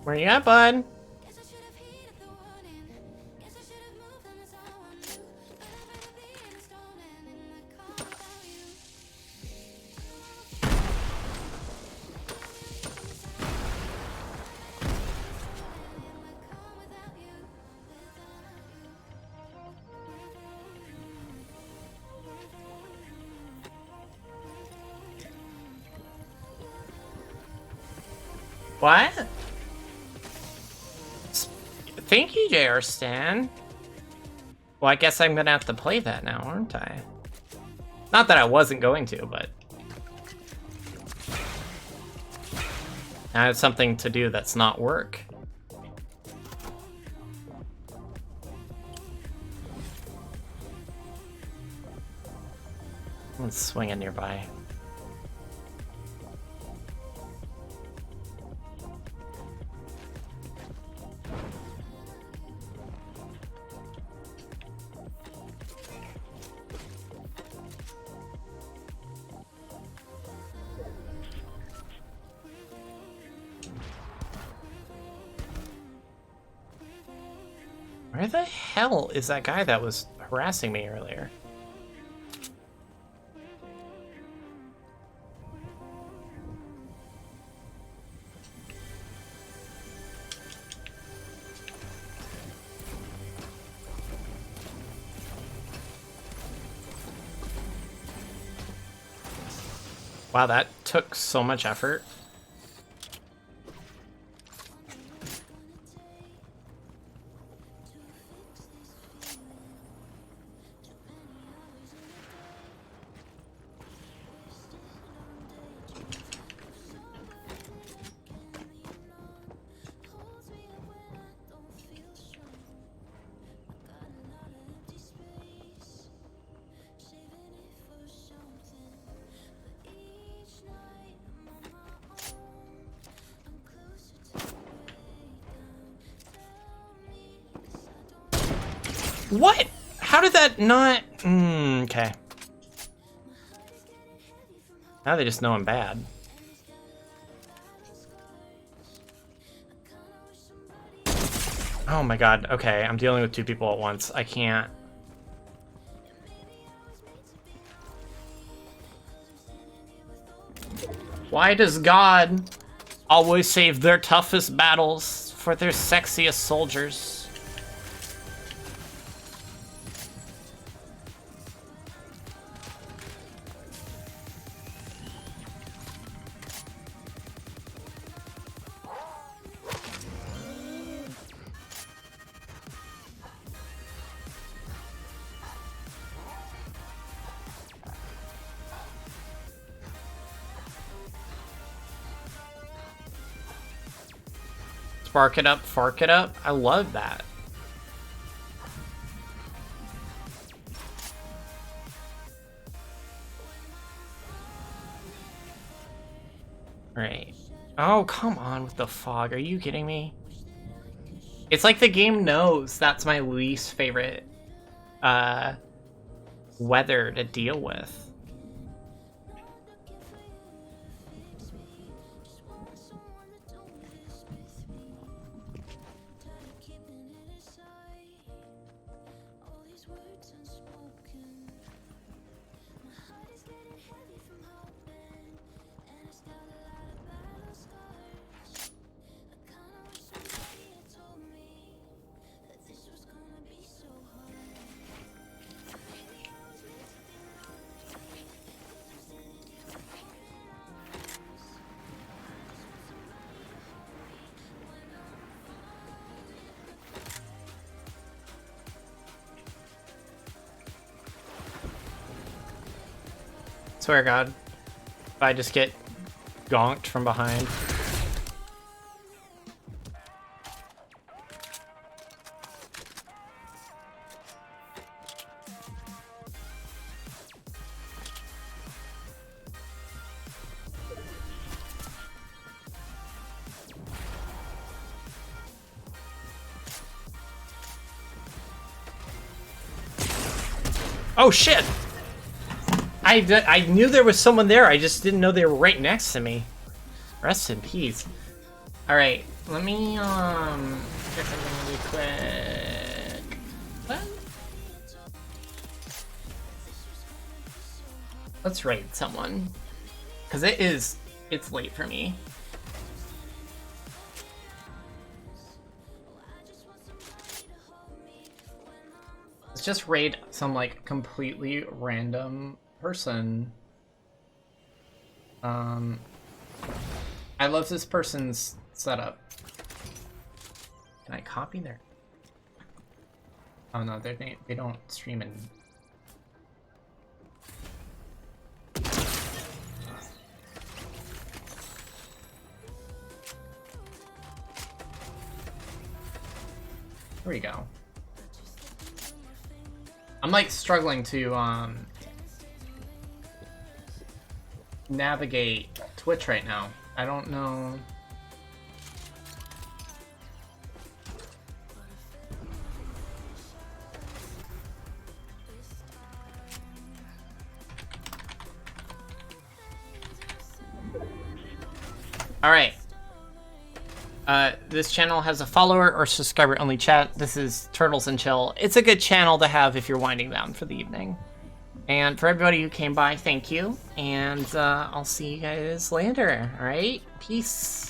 Where you at, bud? What? Thank you, JR Stan. Well, I guess I'm gonna have to play that now, aren't I? Not that I wasn't going to, but I have something to do that's not work. Let's swing it nearby. Where the hell is that guy that was harassing me earlier? Wow, that took so much effort. What? How did that not... okay. Now they just know I'm bad. Oh my god, okay, I'm dealing with two people at once. I can't. Why does God always save their toughest battles for their sexiest soldiers? Spark it up, fark it up. I love that. Right. Oh, come on with the fog. Are you kidding me? It's like the game knows that's my least favorite weather to deal with. Swear to God, if I just get gonked from behind. Oh shit! I knew there was someone there, I just didn't know they were right next to me. Rest in peace. Alright, let me, get something really quick. What? Let's raid someone. Because it's late for me. Let's just raid some, like, completely random person. I love this person's setup. Can I copy their... Oh no, they don't stream in... Here we go. I'm like struggling to navigate Twitch right now. I don't know. All right. This channel has a follower or subscriber only chat. This is Turtles and Chill. It's a good channel to have if you're winding down for the evening. And for everybody who came by, thank you. And I'll see you guys later. All right? Peace.